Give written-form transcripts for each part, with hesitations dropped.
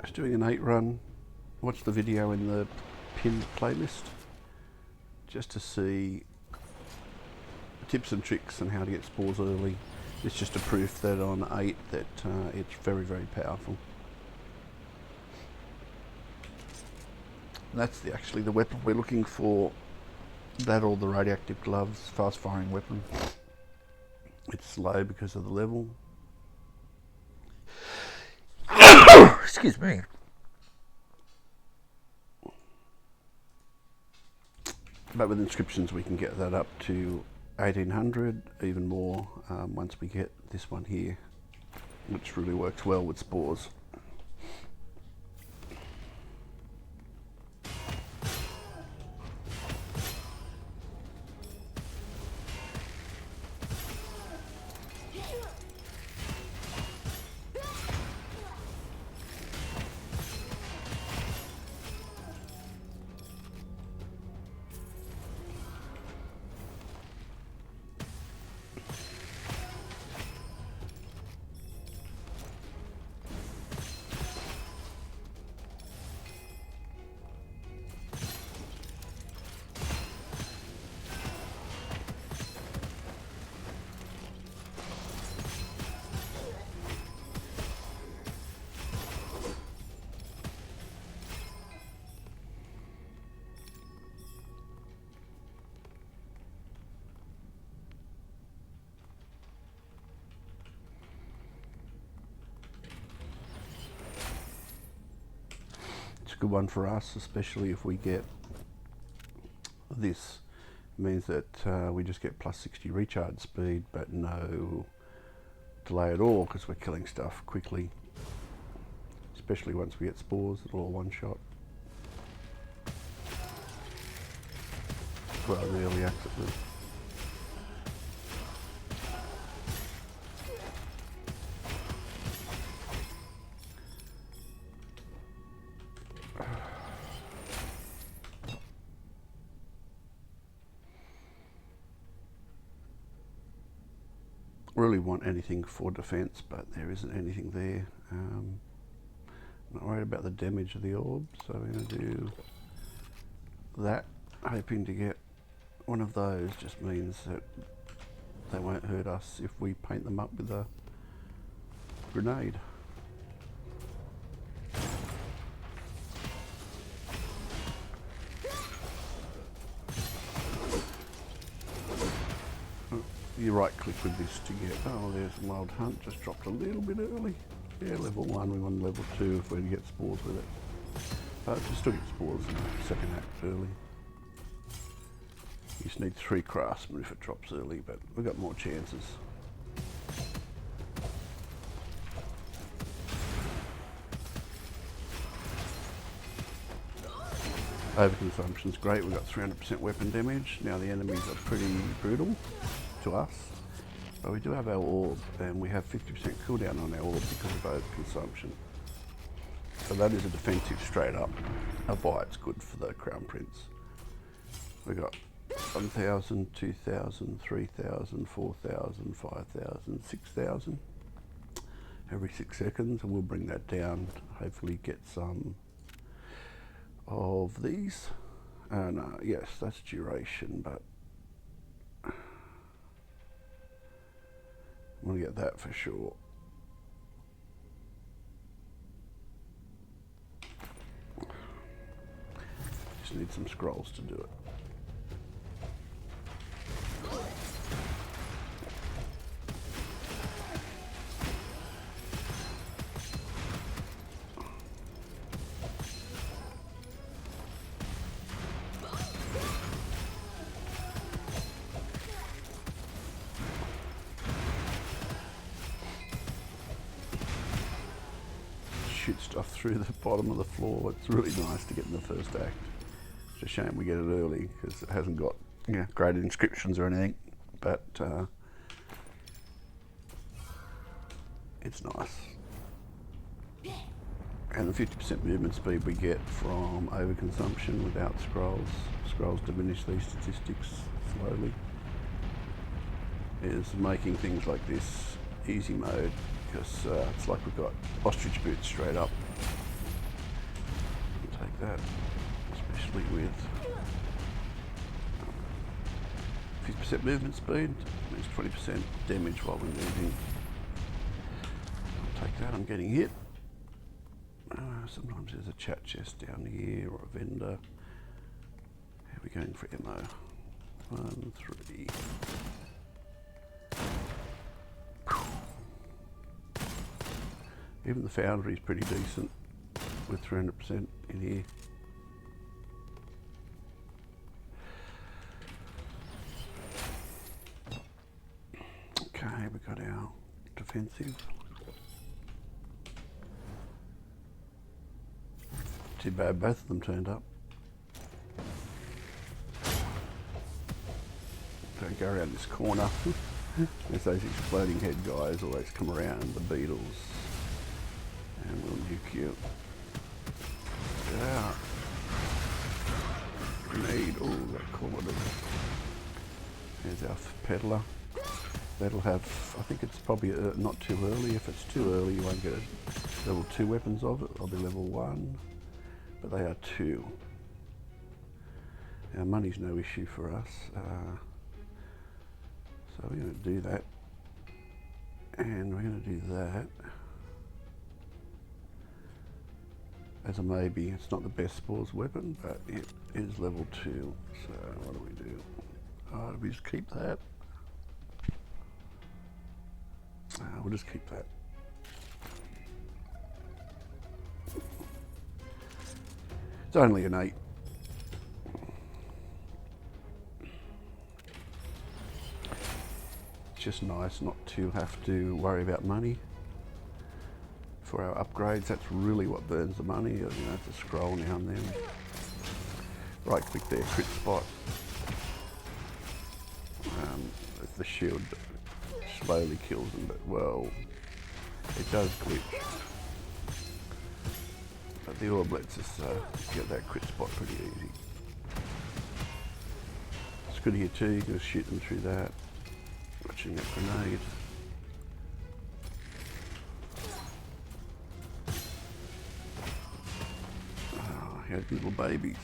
was doing an 8 run. Watch the video in the pinned playlist just to see tips and tricks on how to get spores early. It's just a proof that on 8 that it's very, very powerful. And that's actually the weapon we're looking for. That or the Radioactive Gloves, fast firing weapon. It's slow because of the level. Excuse me. But with inscriptions we can get that up to 1800, even more once we get this one here, which really works well with spores. A good one for us, especially if we get this. It means that we just get plus 60 recharge speed but no delay at all because we're killing stuff quickly, especially once we get spores. It's all one shot. Well, the early access. Really want anything for defense, but there isn't anything there. I'm not worried about the damage of the orb, so I'm going to do that, hoping to get one of those. Just means that they won't hurt us if we paint them up with a grenade. You right click with this to get, oh there's Wild Hunt, just dropped a little bit early. Yeah, level 1, we want level 2 if we get spores with it. But you still get spores in the second act early. You just need 3 craftsmen if it drops early, but we've got more chances. Overconsumption's great, we've got 300% weapon damage. Now the enemies are pretty brutal to us, but we do have our orb and we have 50% cooldown on our orb because of overconsumption. So that is a defensive straight up of why it's good for the Crown Prince. We've got 1,000, 2,000, 3,000, 4,000, 5,000, 6,000 every 6 seconds, and we'll bring that down, hopefully get some of these. And yes, that's duration, but I'm going to get that for sure. Just need some scrolls to do it. Shoot stuff through the bottom of the floor. It's really nice to get in the first act. It's a shame we get it early because it hasn't got great inscriptions or anything, but it's nice. And the 50% movement speed we get from overconsumption without scrolls. Scrolls diminish these statistics slowly. Is making things like this easy mode, because it's like we've got ostrich boots straight up. that, especially with 50% movement speed, means 20% damage while we're moving. I'll take that, I'm getting hit. Sometimes there's a chat chest down here or a vendor. How are we going for ammo? 1, 3. Even the foundry's pretty decent with 300% in here. Okay, we got our defensive. Too bad both of them turned up. Don't go around this corner. There's those exploding head guys always come around, the beetles. And we'll nuke you. Get out. Grenade. Oh, that corner. There's our peddler. That'll have, I think it's probably not too early. If it's too early, you won't get level 2 weapons of it. I'll be level 1. But they are 2. Our money's no issue for us. So we're going to do that. And we're going to do that. As a maybe, it's not the best Spores weapon, but it is level 2. So what do we do? Oh, we just keep that. We'll just keep that. It's only an 8. It's just nice not to have to worry about money. For our upgrades, that's really what burns the money. You have to scroll now and then. Right click there, crit spot. The shield slowly kills them, but well, it does glitch. But the orb lets us get that crit spot pretty easy. It's good here too, you can just shoot them through that. Watching that grenade. Had little babies.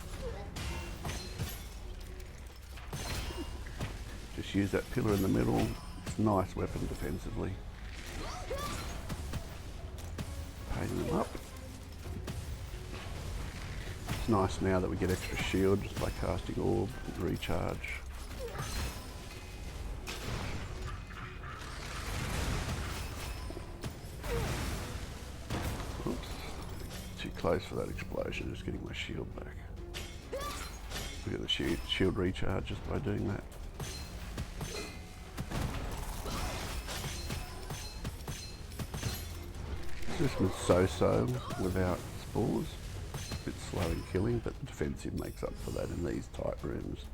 Just use that pillar in the middle. It's a nice weapon defensively. Painting them up. It's nice now that we get extra shield just by casting orb and recharge. Close for that explosion, just getting my shield back. We get the shield recharge just by doing that. This was so-so without spores. A bit slow in killing, but the defensive makes up for that in these tight rooms.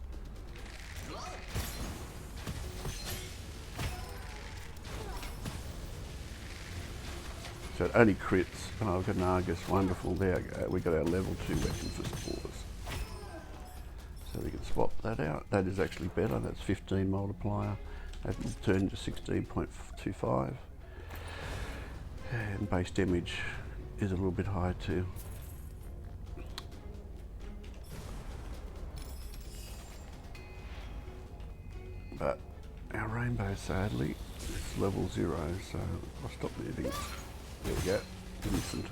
So it only crits. Oh, I've got an Argus, wonderful. There we got our level 2 weapon for spores. So we can swap that out. That is actually better. That's 15 multiplier. That will turn to 16.25. And base damage is a little bit higher too. But our rainbow, sadly, is level 0, so I'll stop moving. There we go, instant.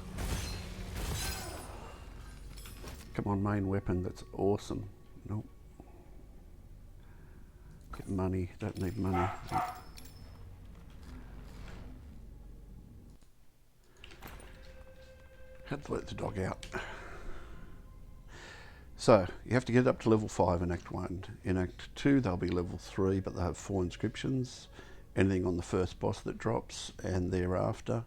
Come on, main weapon, that's awesome. Nope. Get money, don't need money. Had to let the dog out. So, you have to get up to level 5 in Act 1. In Act 2, they'll be level 3, but they have 4 inscriptions. Anything on the first boss that drops and thereafter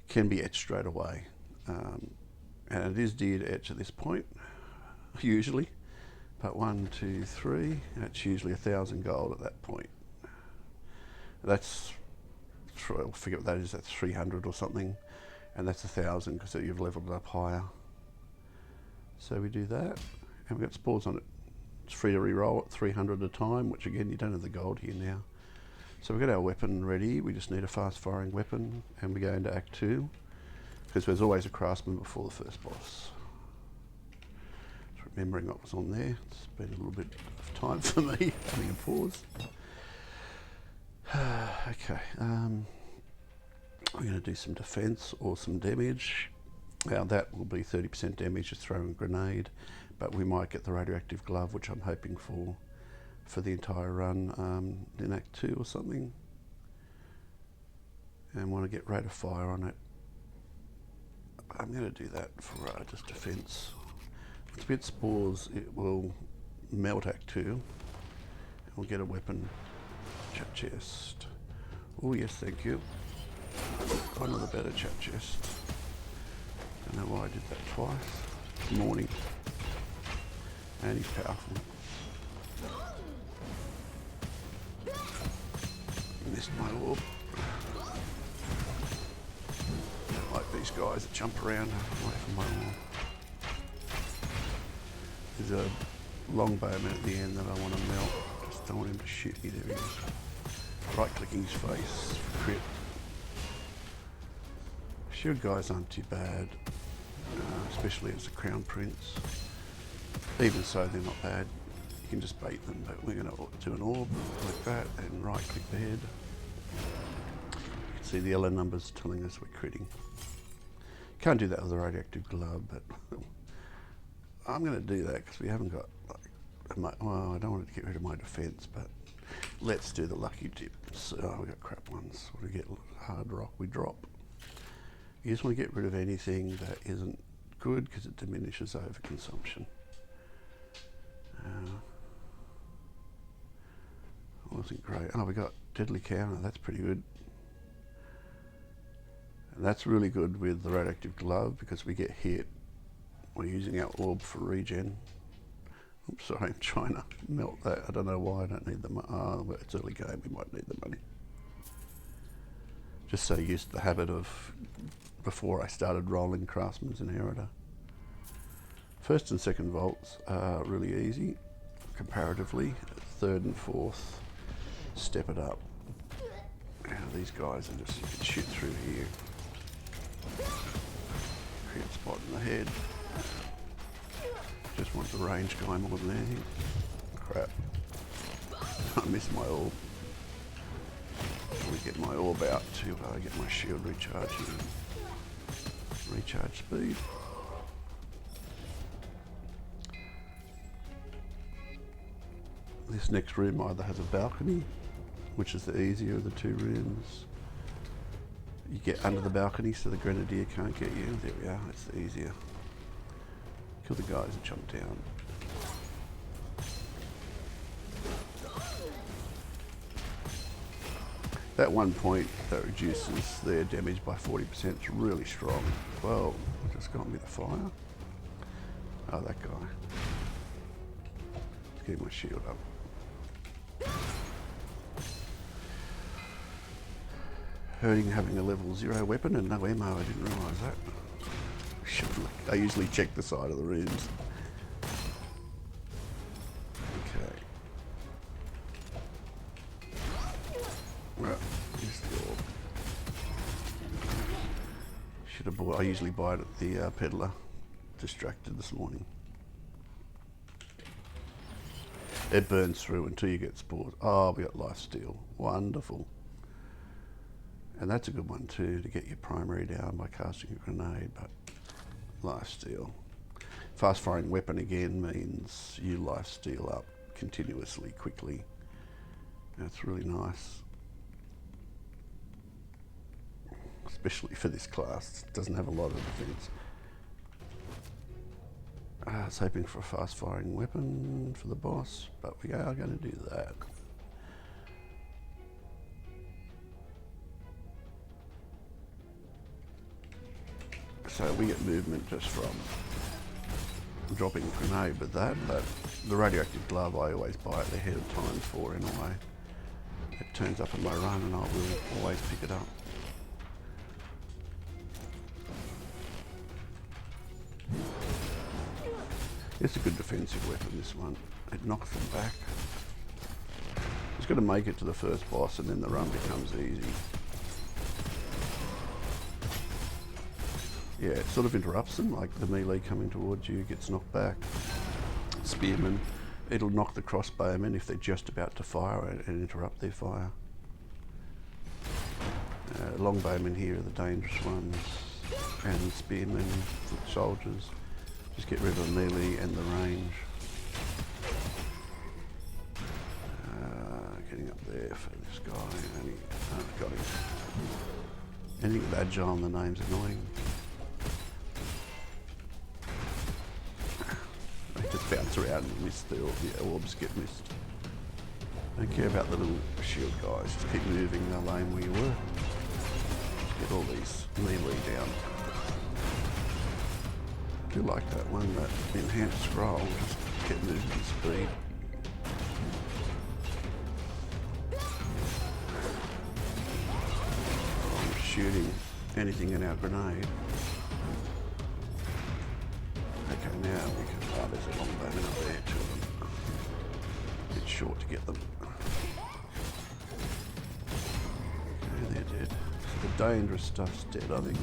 can be etched straight away. And it is dear to etch at this point, usually. But 1, 2, 3, that's usually 1,000 gold at that point. That's, I'll forget what that is, that's 300 or something. And that's 1,000 because you've leveled it up higher. So we do that, and we've got spores on it. It's free to re-roll at 300 a time, which again, you don't have the gold here now. So we've got our weapon ready. We just need a fast firing weapon, and we go into Act 2, because there's always a craftsman before the first boss. remembering what was on there. It's been a little bit of time for me, having a pause. Okay, I'm going to do some defense or some damage. Now that will be 30% damage just throwing a grenade, but we might get the Radioactive Glove, which I'm hoping for the entire run in Act 2 or something. And want to get Rate of Fire on it. I'm going to do that for just defense. Once we get spores, it will melt Act 2, and we'll get a weapon. Chat chest. Oh yes, thank you. One of the better chat chests. Don't know why I did that twice. Good morning. And he's powerful. Missed my orb. Don't like these guys that jump around away from my orb. There's a long bowman at the end that I want to melt. Just don't want him to shoot me. There he is. Right clicking his face. Crit. Shield guys aren't too bad, especially as a Crown Prince. Even so, they're not bad. You can just bait them, but we're going to do an orb like that and right click the head. You can see the yellow numbers telling us we're critting. Can't do that with a Radioactive Glove, but I'm going to do that because we haven't got, well, I don't want to get rid of my defense, but let's do the lucky dips. Oh, we got crap ones. What do we get? Hard rock, we drop. You just want to get rid of anything that isn't good because it diminishes overconsumption. Wasn't great. Oh, we got Deadly Counter. That's pretty good. And that's really good with the Radioactive Glove because we get hit. We're using our orb for regen. Oops, sorry, I'm trying to melt that. I don't know why I don't need the money. Oh, well, it's early game. We might need the money. Just so used to the habit of before I started rolling Craftsman's Inheritor. First and second vaults are really easy comparatively. Third and fourth, step it up. Now these guys are just, you can shoot through here. Create spot in the head. Just want the range guy more than anything. Crap. I missed my orb. We get my orb out to get my shield recharging. Recharge speed. This next room either has a balcony, which is the easier of the two rooms. You get under the balcony so the grenadier can't get you. There we are, that's the easier. Kill the guys that jump down. That 1 point that reduces their damage by 40% is really strong. Well, just got me the fire. Oh, that guy. Let's get my shield up. Hurting having a level 0 weapon and no ammo, I didn't realise that. I usually check the side of the rooms. Okay. Right, here's the orb. Should have bought, I usually buy it at the peddler. Distracted this morning. It burns through until you get spores. Oh, we got lifesteal. Wonderful. And that's a good one too, to get your primary down by casting a grenade, but lifesteal. Fast firing weapon again means you lifesteal up continuously, quickly. That's really nice. Especially for this class, it doesn't have a lot of defense. I was hoping for a fast firing weapon for the boss, but we are going to do that. So we get movement just from dropping a grenade with that, but the Radioactive Glove I always buy it ahead of time for anyway. It turns up in my run and I will always pick it up. It's a good defensive weapon, this one. It knocks them back. Just got to make it to the first boss and then the run becomes easy. Yeah, it sort of interrupts them, like the melee coming towards you gets knocked back. spearmen, it'll knock the crossbowmen if they're just about to fire and interrupt their fire. Longbowmen here are the dangerous ones, and spearmen, foot soldiers. Just get rid of the melee and the range. Getting up there for this guy. Got him. Anything with agile in the name's annoying. They just bounce around and miss the orbs get missed. Don't care about the little shield guys, just keep moving the lane where you were. Just get all these melee down. I do like that one, that enhanced scroll, just get movement speed. I'm shooting anything in our grenade. Okay, now we can, there's a long bowman up there, two of them. It's short to get them. Okay, they're dead. So the dangerous stuff's dead, I think.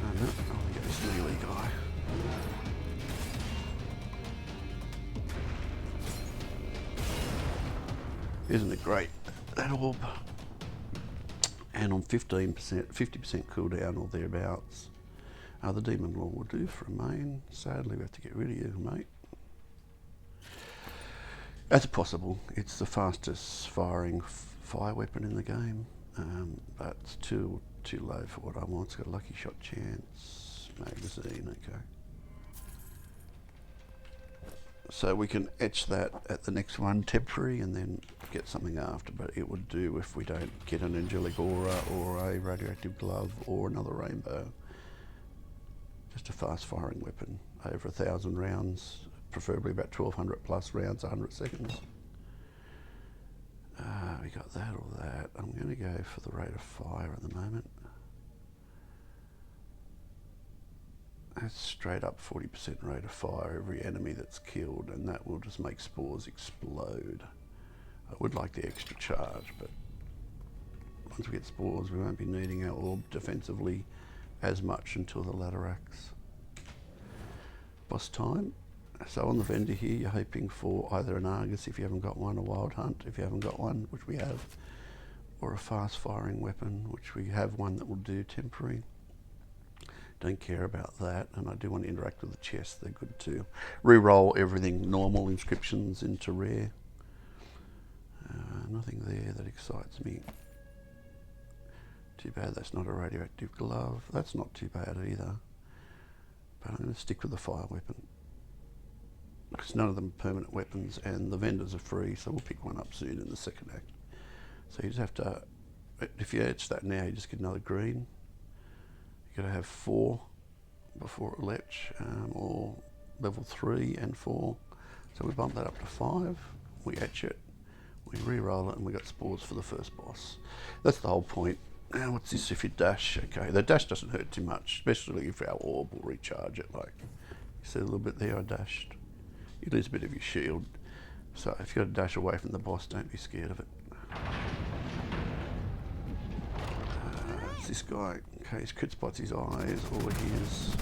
Oh no, I'll get this melee guy. Isn't it great, that orb? And on 15%, 50% cooldown or thereabouts. The Demon Lord will do for a main. Sadly, we have to get rid of you, mate. That's possible. It's the fastest firing fire weapon in the game, but it's too low for what I want. It's got a lucky shot chance, magazine, okay. So we can etch that at the next one, temporary, and then get something after, but it would do if we don't get an Angelic Aura or a Radioactive Glove or another Rainbow. Just a fast firing weapon, over 1,000 rounds, preferably about 1,200 plus rounds, 100 seconds. We got that or that. I'm going to go for the rate of fire at the moment. That's straight up 40% rate of fire every enemy that's killed, and that will just make spores explode. I would like the extra charge, but once we get spores we won't be needing our orb defensively as much until the latter acts. Boss time. So on the vendor here you're hoping for either an Argus if you haven't got one, a Wild Hunt if you haven't got one, which we have, or a fast firing weapon, which we have one that will do temporary. Don't care about that, and I do want to interact with the chest, they're good too. Re-roll everything normal inscriptions into rare. Nothing there that excites me. Too bad that's not a radioactive glove. That's not too bad either. But I'm going to stick with the fire weapon, because none of them are permanent weapons and the vendors are free, so we'll pick one up soon in the second act. So you just have to, if you etch that now, you just get another green. You've got to have 4 before it'll etch, or level 3 and 4. So we bump that up to 5, we etch it, we re-roll it, and we got spores for the first boss. That's the whole point. Now what's this if you dash? Okay, the dash doesn't hurt too much, especially if our orb will recharge it. Like, you see a little bit there I dashed. You lose a bit of your shield. So if you got to dash away from the boss, don't be scared of it. It's this guy. Okay, his crit spots his eyes or his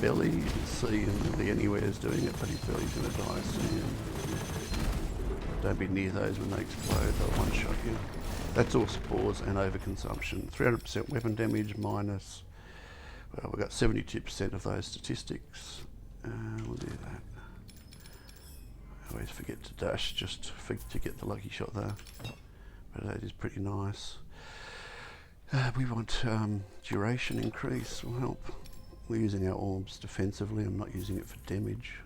belly. You can see him really anywhere is doing it, but his belly's going to die soon. Don't be near those when they explode, they'll one-shot you. That's all spores and overconsumption. 300% weapon damage minus, well, we've got 72% of those statistics. We'll do that. I always forget to dash just to get the lucky shot there. But that is pretty nice. We want duration increase will help. We're using our orbs defensively, I'm not using it for damage.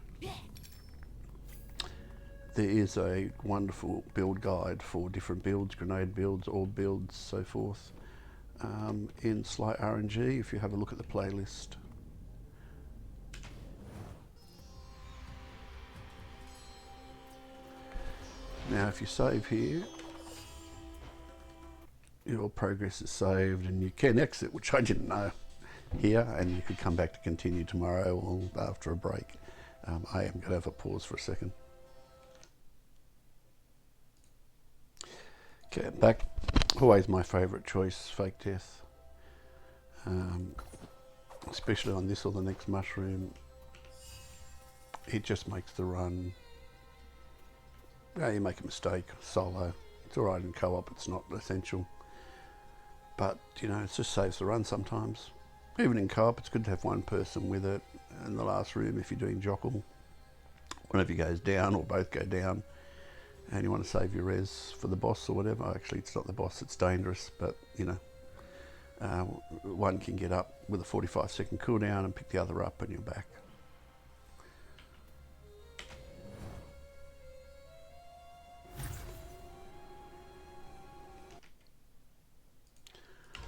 There is a wonderful build guide for different builds, grenade builds, orb builds, so forth, in Slight RNG if you have a look at the playlist. Now if you save here, your progress is saved and you can exit, which I didn't know, here, and you could come back to continue tomorrow or after a break. I am going to have a pause for a second. Okay, back. Always my favourite choice, Fake Death. especially on this or the next mushroom, it just makes the run. Yeah, you make a mistake solo. It's all right in co-op. It's not essential, but you know, it just saves the run sometimes. Even in co-op, it's good to have one person with it. In the last room, if you're doing Jockle, one of you goes down or both go down, and you want to save your res for the boss or whatever. Actually, it's not the boss, it's dangerous, but you know, one can get up with a 45-second cooldown and pick the other up and you're back.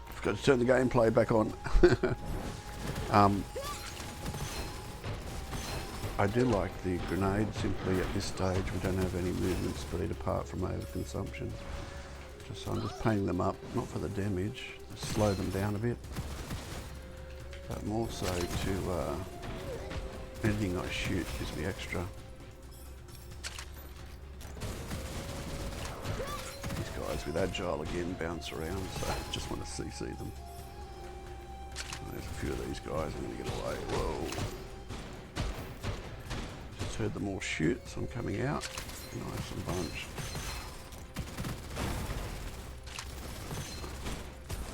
Forgot to turn the gameplay back on. I do like the grenade. Simply at this stage we don't have any movement speed apart from overconsumption. So I'm just painting them up, not for the damage, to slow them down a bit, but more so to anything I shoot gives me extra. These guys with agile again bounce around, so I just want to CC them. There's a few of these guys, I'm going to get away. Whoa. Heard them all shoot, so I'm coming out. Nice and bunch.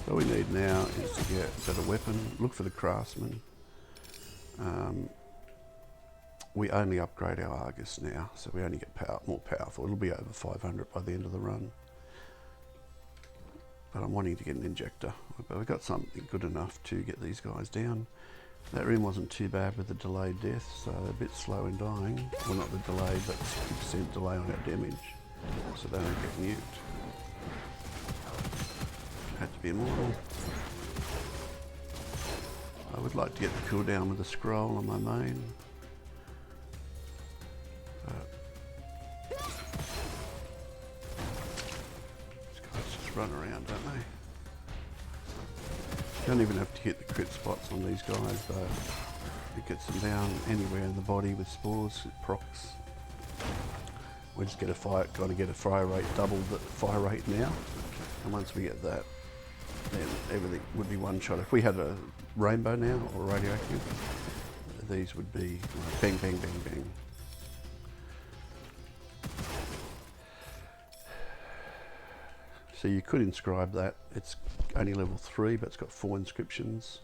What we need now is to get a better weapon. Look for the craftsman. We only upgrade our Argus now, so we only get more powerful. It'll be over 500 by the end of the run. But I'm wanting to get an injector. But we've got something good enough to get these guys down. That room wasn't too bad with the delayed death, so a bit slow in dying. Well, not the delayed, but 60% delay on our damage, so they don't get nuked. Had to be immortal. I would like to get the cooldown with the scroll on my main. But these guys just run around, don't they? Don't even have to hit the crit spots on these guys though. It gets them down anywhere in the body with spores, it procs. We just got to get a fire rate, double the fire rate now. And once we get that, then everything would be one shot. If we had a rainbow now, or radioactive, these would be like bang, bang, bang, bang. So you could inscribe that. It's only level 3, but it's got 4 inscriptions.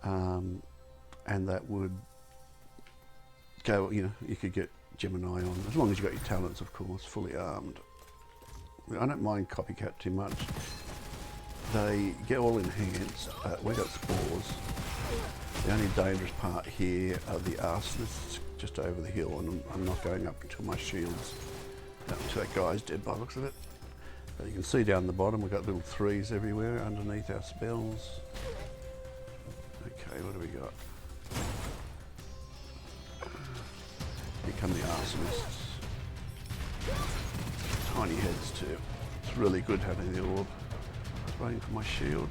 And that would go, you know, you could get Gemini on, as long as you got your talents, of course, fully armed. I don't mind copycat too much. They get all enhanced, but we got spores. The only dangerous part here are the arsonists just over the hill, and I'm not going up until my shield's down to that guy's dead by the looks of it. But you can see down the bottom we've got little 3s everywhere underneath our spells. Okay, what do we got? Here come the arsonists. Tiny heads too. It's really good having the orb. I was waiting for my shield.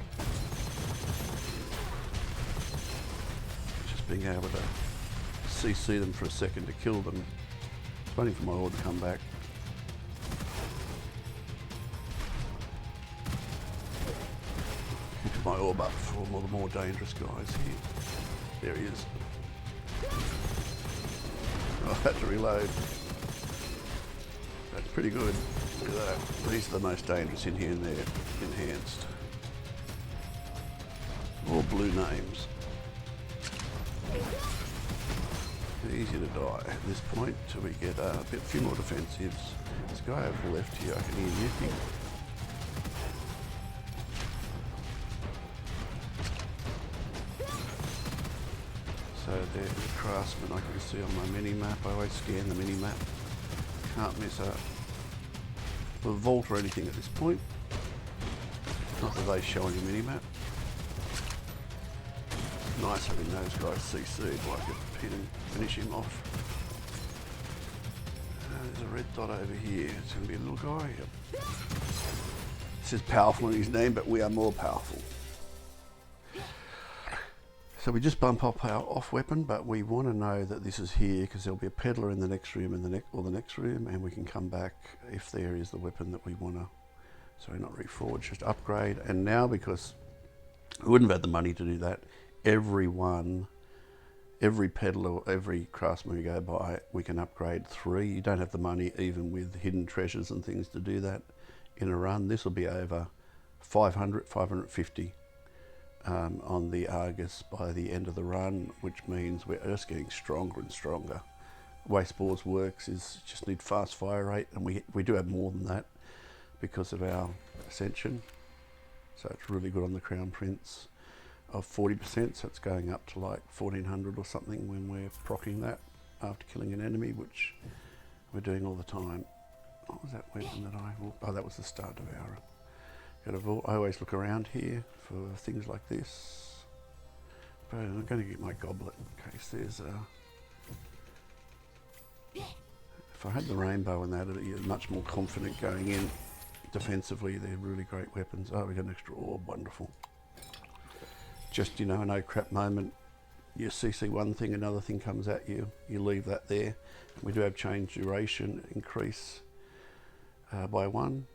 Just being able to CC them for a second to kill them. I was waiting for my orb to come back. Keep my orb up for all the more dangerous guys here. There he is. I had to reload. That's pretty good. Look at that. These are the most dangerous in here, and they're enhanced. All blue names. Easy to die at this point till we get a few more defensives. This guy over the left here, I can hear nuking. So there's the craftsman I can see on my mini-map. I always scan the mini-map. Can't miss a vault or anything at this point. Not that they show on your mini-map. Nice having those guys CC'd so I could pin and finish him off. There's a red dot over here. It's going to be a little guy. Yep. It says powerful in his name, but we are more powerful. So we just bump up our off weapon, but we want to know that this is here because there'll be a peddler in the next room and the next room, and we can come back if there is the weapon that we want to. Sorry, not reforge, just upgrade. And now, because we wouldn't have had the money to do that every peddler, every craftsman we go by, we can upgrade 3. You don't have the money, even with hidden treasures and things, to do that in a run. This will be over 500, 550 on the Argus by the end of the run, which means we're just getting stronger and stronger. The way Spores works is just need fast fire rate, and we do have more than that because of our ascension. So it's really good on the Crown Prince of 40%, so it's going up to like 1400 or something when we're proccing that after killing an enemy, which we're doing all the time. What was that weapon that oh, that was the Star Devourer. I always look around here for things like this, but I'm going to get my goblet in case there's a... If I had the rainbow and that, I'd be much more confident going in. Defensively, they're really great weapons. Oh, we got an extra orb, wonderful. Just, you know, a no crap moment, you CC one thing, another thing comes at you, you leave that there. We do have change duration increase by 1.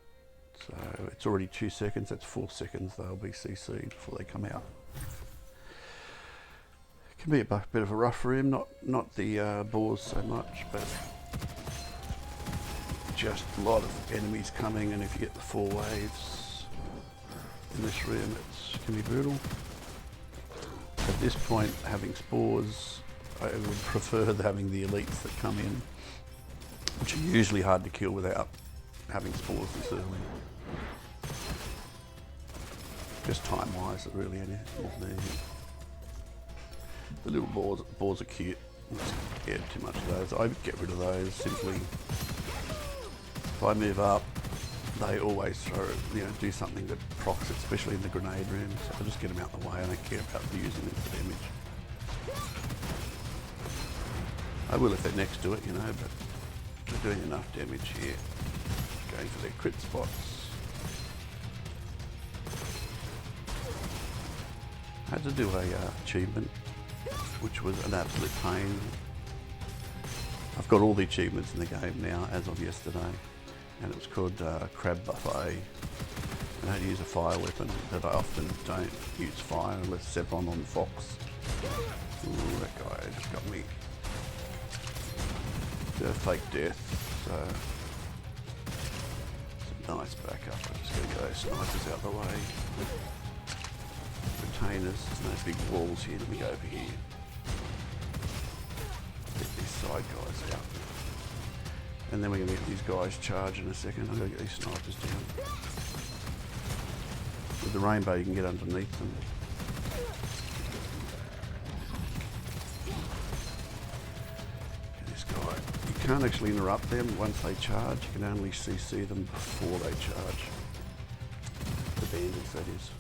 So it's already 2 seconds, that's 4 seconds they'll be CC'd before they come out. It can be a bit of a rough room, not the boars so much, but just a lot of enemies coming, and if you get the 4 waves in this room, it can be brutal. At this point, having spores, I would prefer having the elites that come in, which are usually hard to kill without having spores this early. Just time-wise, it really isn't anything. The little boars are cute. I'm scared too much of those. I get rid of those simply. If I move up, they always throw, do something that procs, especially in the grenade rooms. So I just get them out of the way. I don't care about using them for damage. I will if they're next to it, but they're doing enough damage here. Going for their crit spots. I had to do a achievement, which was an absolute pain. I've got all the achievements in the game now, as of yesterday. And it was called Crab Buffet. I don't use a fire weapon, but I often don't use fire unless Sepon on the Fox. Ooh, that guy just got me. Bit of fake death, so some nice backup. I'm just going to get those snipers out of the way. Retainers, there's no big walls here. Let me go over here. Get these side guys out. And then we're going to get these guys charged in a second. I'm going to get these snipers down. With the rainbow, you can get underneath them. This guy, you can't actually interrupt them once they charge. You can only CC them before they charge. The bandits, that is.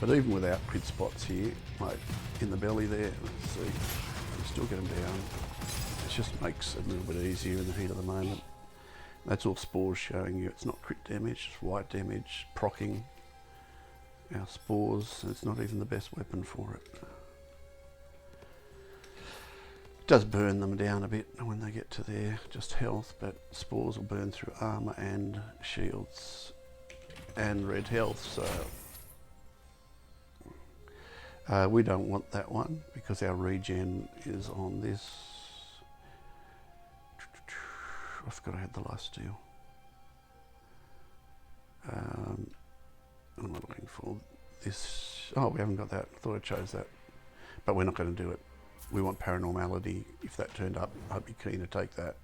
But even without crit spots here, like in the belly there, let's see, you still get them down. It just makes it a little bit easier in the heat of the moment. That's all spores showing you. It's not crit damage, it's white damage, proccing our spores. It's not even the best weapon for it. It does burn them down a bit when they get to their just health, but spores will burn through armour and shields and red health, so we don't want that one because our regen is on this. I forgot I had the last steal. What am I looking for? This. Oh, we haven't got that. I thought I chose that. But we're not going to do it. We want paranormality. If that turned up, I'd be keen to take that.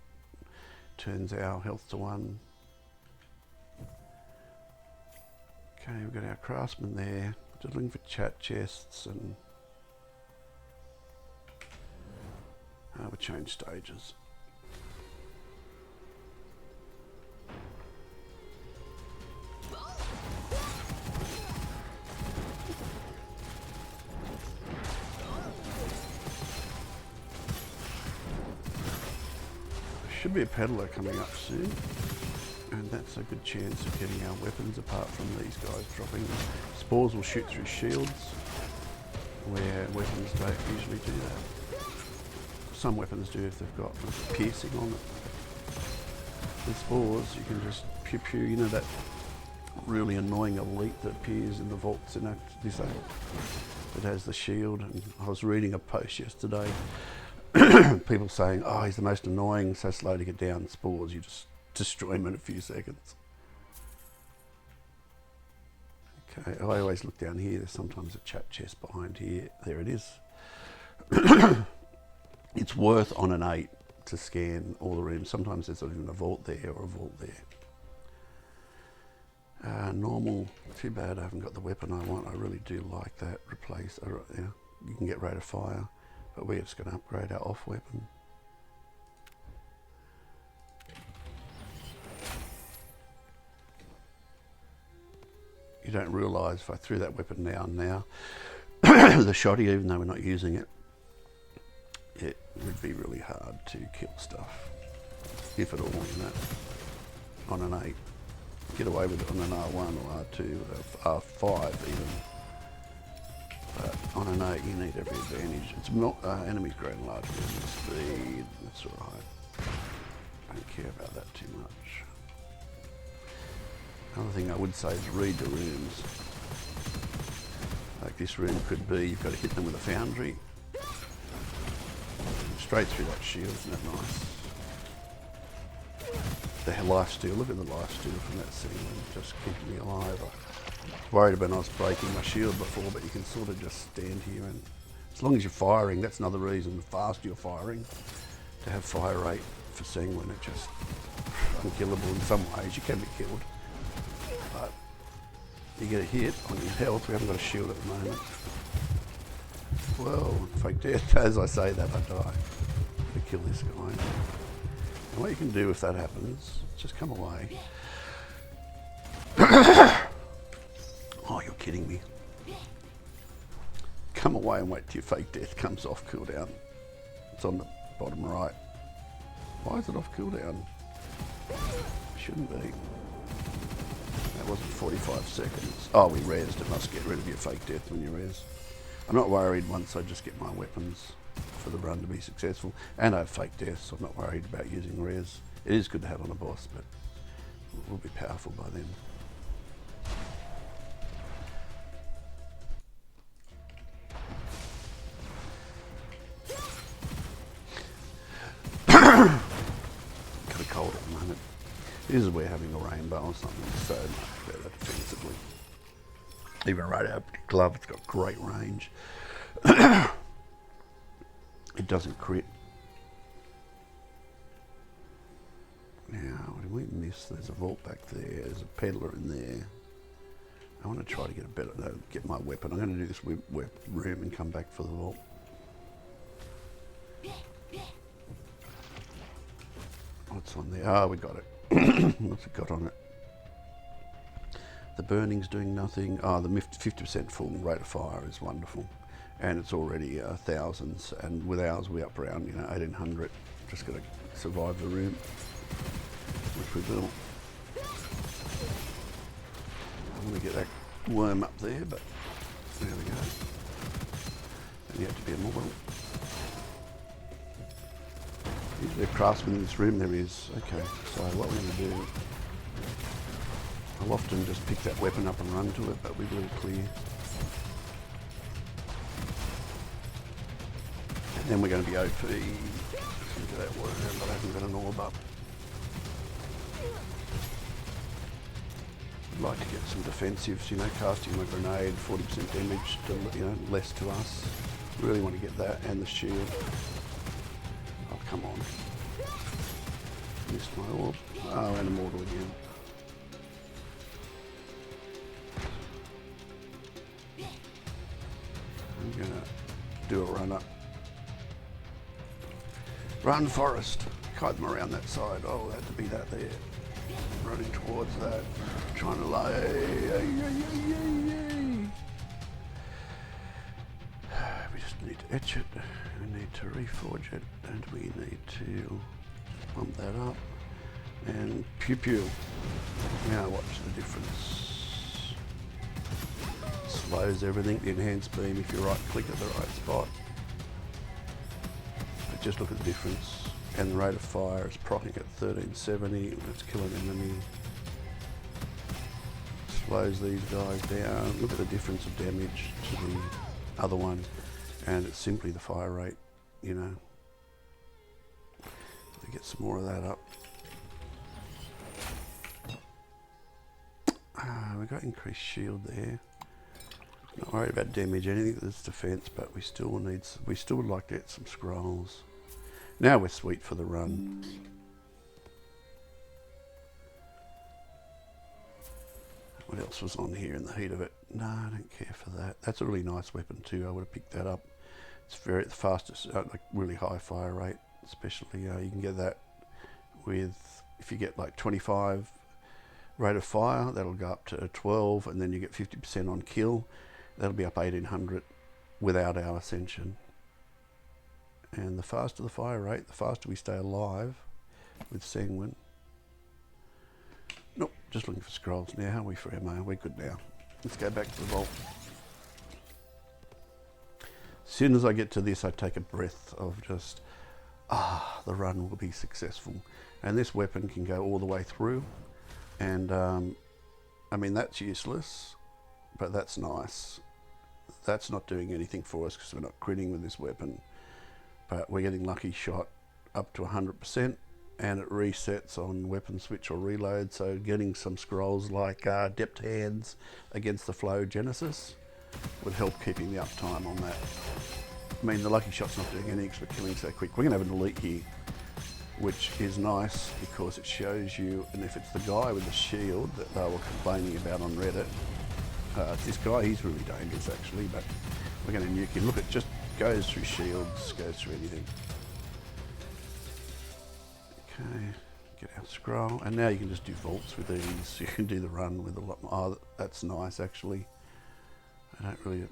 Turns our health to 1. Okay, we've got our craftsman there. Just looking for chat chests and we'll change stages. Should be a peddler coming up soon, and that's a good chance of getting our weapons apart from these guys dropping them. Spores will shoot through shields, where weapons don't usually do that. Some weapons do if they've got piercing on it. With spores, you can just pew pew, that really annoying elite that appears in the vaults in this act. It has the shield, and I was reading a post yesterday, people saying, oh, he's the most annoying, so slow to get down spores, you just destroy him in a few seconds. Okay, I always look down here, there's sometimes a chat chest behind here, there it is. It's worth on an 8 to scan all the rooms, sometimes there's not even a vault there or a vault there. Normal, too bad I haven't got the weapon I want. I really do like that. Replace, yeah, you can get rate of fire, but we're just going to upgrade our off weapon. You don't realise if I threw that weapon down now, the shotty, even though we're not using it, it would be really hard to kill stuff, if at all, you know, on an 8. Get away with it on an R1 or R2, or R5 even. But on an 8 you need every advantage. It's not, enemies grow in large movement speed, that's alright. I don't care about that too much. Another thing I would say is read the rooms. Like this room could be, you've got to hit them with a foundry. Straight through that shield, isn't that nice? The lifesteal, look at the lifesteal from that scene, just keeping me alive. I was worried about I was breaking my shield before, but you can sort of just stand here, and as long as you're firing, that's another reason, the faster you're firing, to have fire rate for Sanguine, it's just unkillable in some ways. You can be killed, but you get a hit on your health. We haven't got a shield at the moment. Well, fake death, as I say that, I die. To kill this guy. And what you can do if that happens, just come away. Oh, you're kidding me. Come away and wait till your fake death comes off cooldown. It's on the bottom right. Why is it off cooldown? Shouldn't be. That wasn't 45 seconds. Oh, we rezzed. It must get rid of your fake death when you res. I'm not worried once I just get my weapons for the run to be successful, and I have fake deaths, so I'm not worried about using res. It is good to have on a boss, but it will be powerful by then. Got a cold at the moment. This is where having a rainbow or something is so much better defensively. Even a Radioactive Glove, it's got great range. It doesn't crit. Now, what did we miss? There's a vault back there. There's a peddler in there. I want to try to get a better, get my weapon. I'm going to do this room and come back for the vault. What's on there? Oh, we got it. What's it got on it? The burning's doing nothing. Oh, the 50% full rate of fire is wonderful. And it's already thousands, and with ours we're up around 1800. Just got to survive the room, which we will. I want to get that worm up there, but there we go. And you have to be immortal. Is there a craftsman in this room? There is. Okay, so what we're going to do, I'll often just pick that weapon up and run to it, but we will clear. And then we're going to be OP. Look at that worm, but I haven't got an orb up. I'd like to get some defensives, casting my grenade, 40% damage, to, less to us. Really want to get that, and the shield. Oh, come on. Missed my orb. Oh, and immortal again. I'm going to do a run up. Run, Forest. Kite them around that side. Oh, had to be that there. Running towards that. Trying to lay. We just need to etch it. We need to reforge it. And we need to bump that up. And pew pew. Now watch the difference. Slows everything. The enhanced beam if you right click at the right spot. Just look at the difference, and the rate of fire is proccing at 1370. Let's kill an enemy. slows these guys down. Look at the difference of damage to the other one, and it's simply the fire rate, you know. Let me get some more of that up. We got increased shield there. Not worried about damage, anything that's defense, but we still would like to get some scrolls. Now we're sweet for the run. What else was on here in the heat of it? No, I don't care for that. That's a really nice weapon too. I would have picked that up. It's the fastest, like really high fire rate, especially you can get that with, if you get like 25 rate of fire, that'll go up to 12, and then you get 50% on kill. That'll be up 1800 without our ascension. And the faster the fire rate, the faster we stay alive with Sanguine. Nope, just looking for scrolls now. How are we for ammo? We're good now. Let's go back to the vault. As soon as I get to this, I take a breath of just, the run will be successful. And this weapon can go all the way through. And, I mean, that's useless, but that's nice. That's not doing anything for us because we're not critting with this weapon. But we're getting lucky shot up to 100%, and it resets on weapon switch or reload. So getting some scrolls like Depth Hands against the Flow Genesis would help keeping the uptime on that. I mean, the lucky shot's not doing anything because we're killing so quick. We're going to have an elite here, which is nice because it shows you, and if it's the guy with the shield that they were complaining about on Reddit, this guy, he's really dangerous actually, but we're going to nuke him. Look, it just goes through shields, goes through anything. Okay, get our scroll, and now you can just do vaults with these. You can do the run with a lot more. Oh, that's nice actually. I don't really,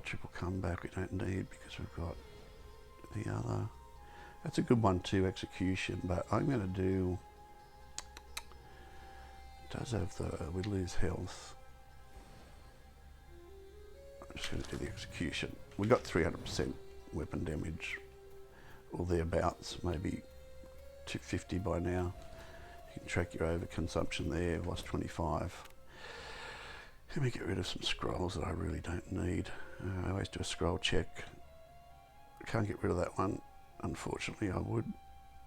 triple comeback we don't need because we've got the other. That's a good one too, execution, but I'm going to do, it does have the, we lose health. I'm just going to do the execution. We got 300% weapon damage, or thereabouts, maybe 250 by now. You can track your overconsumption there, lost 25. Let me get rid of some scrolls that I really don't need. I always do a scroll check. I can't get rid of that one. Unfortunately, I would.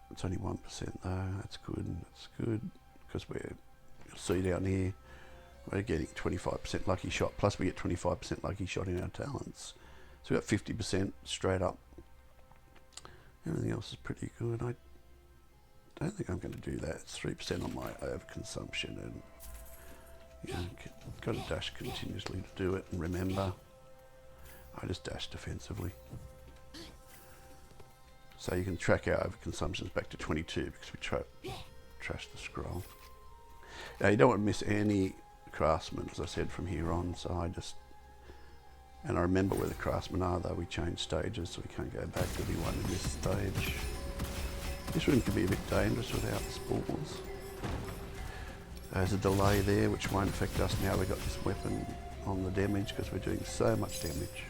It's only 1% though. That's good. That's good because you'll see down here, we're getting 25% lucky shot. Plus, we get 25% lucky shot in our talents. So we got 50% straight up. Everything else is pretty good. I don't think I'm going to do that. It's 3% on my overconsumption, and you know, got to dash continuously to do it. And remember, I just dash defensively. So you can track our overconsumptions back to 22 because we trashed the scroll. Now you don't want to miss any craftsmen, as I said, from here on. So and I remember where the craftsmen are, though we changed stages, so we can't go back to the one in this stage. This room can be a bit dangerous without the spores. There's a delay there, which won't affect us now. We've got this weapon on the damage because we're doing so much damage.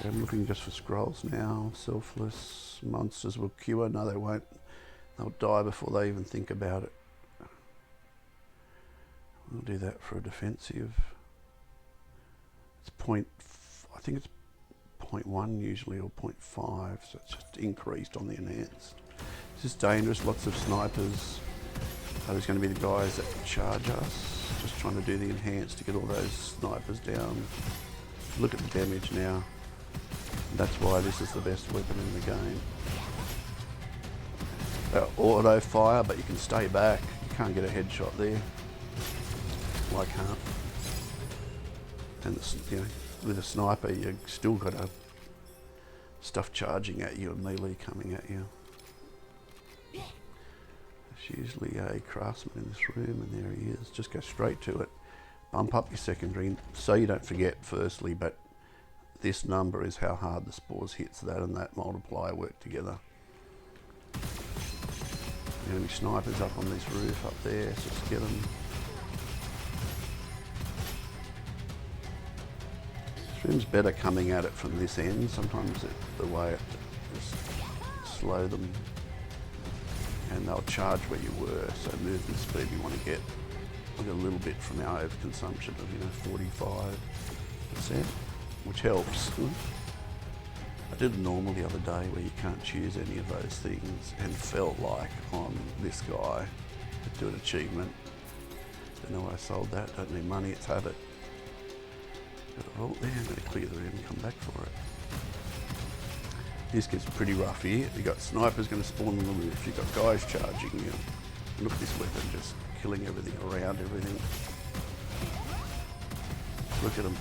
I'm looking just for scrolls now. Selfless monsters will cure. No, they won't. They'll die before they even think about it. We'll do that for a defensive. It's I think it's 0.1 usually, or 0.5, so it's just increased on the enhanced. This is dangerous. Lots of snipers. There's going to be the guys that charge us. Just trying to do the enhanced to get all those snipers down. Look at the damage now. That's why this is the best weapon in the game. Auto fire, but you can stay back. You can't get a headshot there. Well, I can't. And you know, with a sniper, you still got stuff charging at you and melee coming at you. There's usually a craftsman in this room, and there he is. Just go straight to it. Bump up your secondary, so you don't forget. Firstly, but this number is how hard the spores hits. That and that multiplier work together. Enemy snipers up on this roof up there, so just get them. Seems better coming at it from this end. Sometimes the way it just slow them, and they'll charge where you were. So movement speed you want to get a little bit from our overconsumption of 45%, which helps. I did a normal the other day where you can't choose any of those things, and felt like on this guy to do an achievement. Don't know why I sold that. Don't need money. It's habit. Oh, there, I'm going to clear the room and come back for it. This gets pretty rough here. You've got snipers going to spawn on the roof. You've got guys charging you. Look at this weapon, just killing everything around everything. Look at them.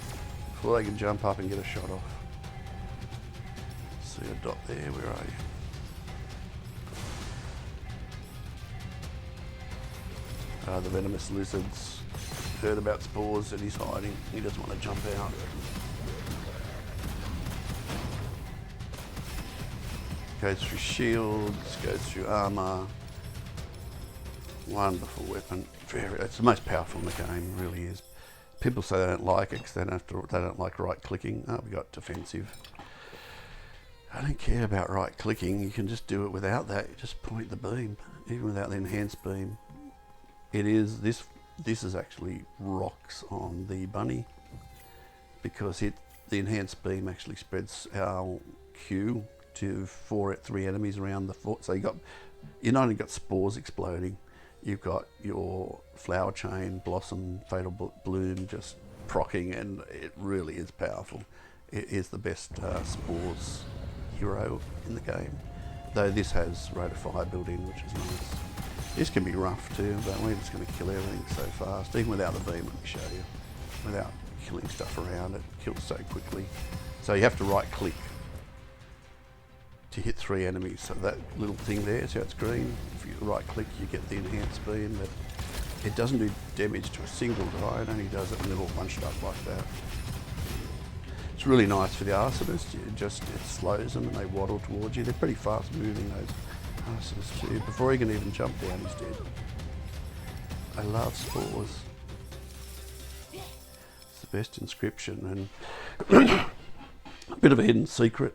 Before they can jump up and get a shot off. See a dot there, where are you? The venomous lizards. Heard about Spores and he's hiding. He doesn't want to jump out. Goes through shields, goes through armour. Wonderful weapon. It's the most powerful in the game, it really is. People say they don't like it because they don't like right clicking. Oh, we got defensive. I don't care about right clicking. You can just do it without that. You just point the beam, even without the enhanced beam. This is actually rocks on the bunny, because the enhanced beam actually spreads our Q to 3 enemies around the fort. So you not only got spores exploding, you've got your flower chain, blossom, fatal bloom just procking, and it really is powerful. It is the best spores hero in the game, though this has rate of fire built in, which is nice. This can be rough too, but we're just going to kill everything so fast, even without the beam. Let me show you. Without killing stuff around, it kills so quickly. So you have to right click to hit 3 enemies. So that little thing there, see how it's green? If you right click, you get the enhanced beam, but it doesn't do damage to a single guy. It only does it when they're all bunched up like that. It's really nice for the arsonists. It slows them and they waddle towards you. They're pretty fast moving, those arsonists too. Before he can even jump down, he's dead. I love Spores. It's the best inscription, and a bit of a hidden secret.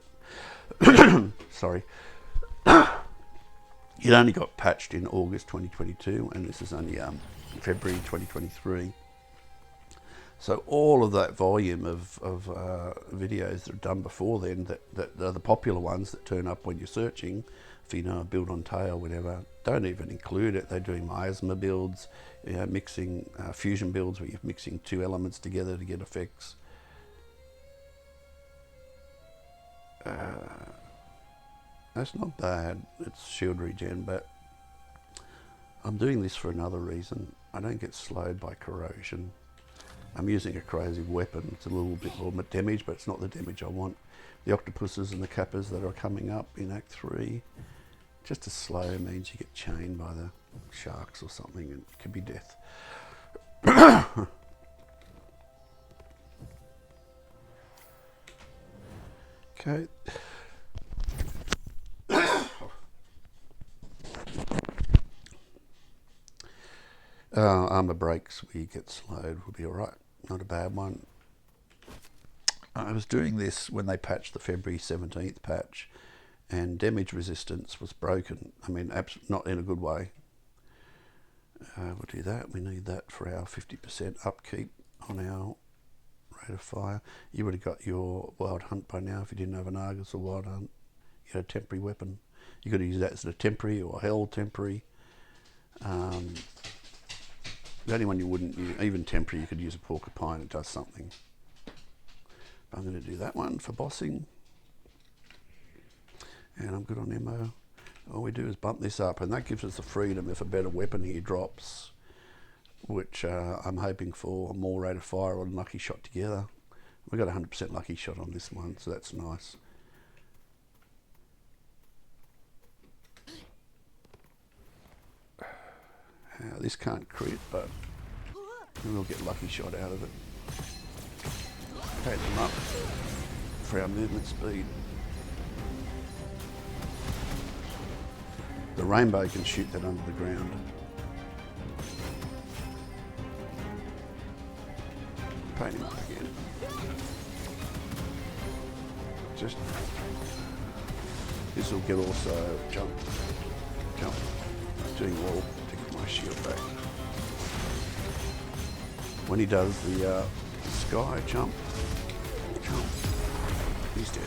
Sorry. It only got patched in August 2022, and this is only February 2023. So all of that volume of videos that are done before then, that are the popular ones that turn up when you're searching for, a build on tail, whatever, don't even include it. They're doing miasma builds, mixing fusion builds where you're mixing 2 elements together to get effects. That's not bad. It's shield regen, but I'm doing this for another reason. I don't get slowed by corrosion. I'm using a crazy weapon. It's a little bit more damage, but it's not the damage I want. The octopuses and the kappas that are coming up in Act 3, just a slow means you get chained by the sharks or something, and it could be death. Okay. Armour breaks where you get slowed will be alright. Not a bad one. I was doing this when they patched the February 17th patch, and damage resistance was broken. I mean, not in a good way. We'll do that. We need that for our 50% upkeep on our rate of fire. You would have got your wild hunt by now if you didn't have an Argus or wild hunt. You had a temporary weapon. You could use that as a temporary or hell temporary. The only one you wouldn't use, even temporary, you could use a porcupine. It does something. But I'm going to do that one for bossing. And I'm good on ammo. All we do is bump this up, and that gives us the freedom if a better weapon here drops, which I'm hoping for more rate of fire or lucky shot together. We got 100% lucky shot on this one, so that's nice. This can't crit, but we'll get lucky shot out of it. Take them up for our movement speed. The rainbow can shoot that under the ground. Paint him up again. just, this will get also jump, doing all to get my shield back. When he does the sky jump, he's dead.